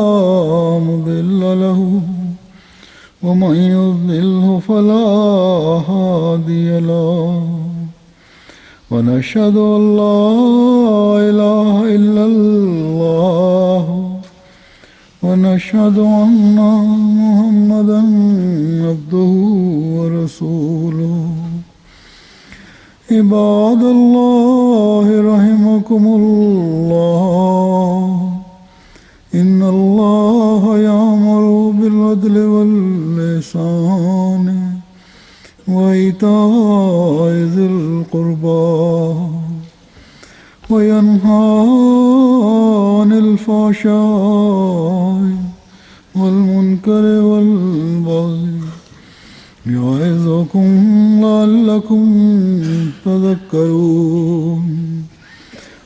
मुदिल्ल लहु व मन युद्लिल्हु फला हादिय लहु व नशहदु अन ला इलाहा इल्लल्लाह व नशहदु अन्ना मुहम्मदन अब्दुहु व रसूलुहु। عباد الله رحمكم الله إن الله يأمر بالعدل والإحسان وإيتاء ذي القربى وينهى عن الفحشاء والمنكر والبغي يعظكم لعلكم تذكرون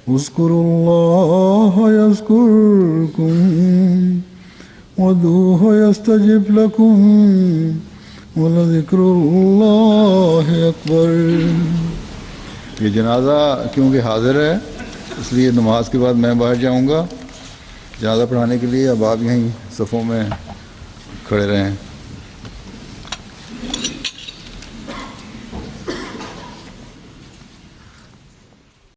اذكروا الله يذكركم وادعوه يستجب لكم ولذكر الله أكبر। ये जनाजा क्योंकि हाजिर है इसलिए नमाज के बाद मैं बाहर जाऊंगा जनाजा पढ़ाने के लिए। अब आप यहीं सफ़ों में खड़े रहें।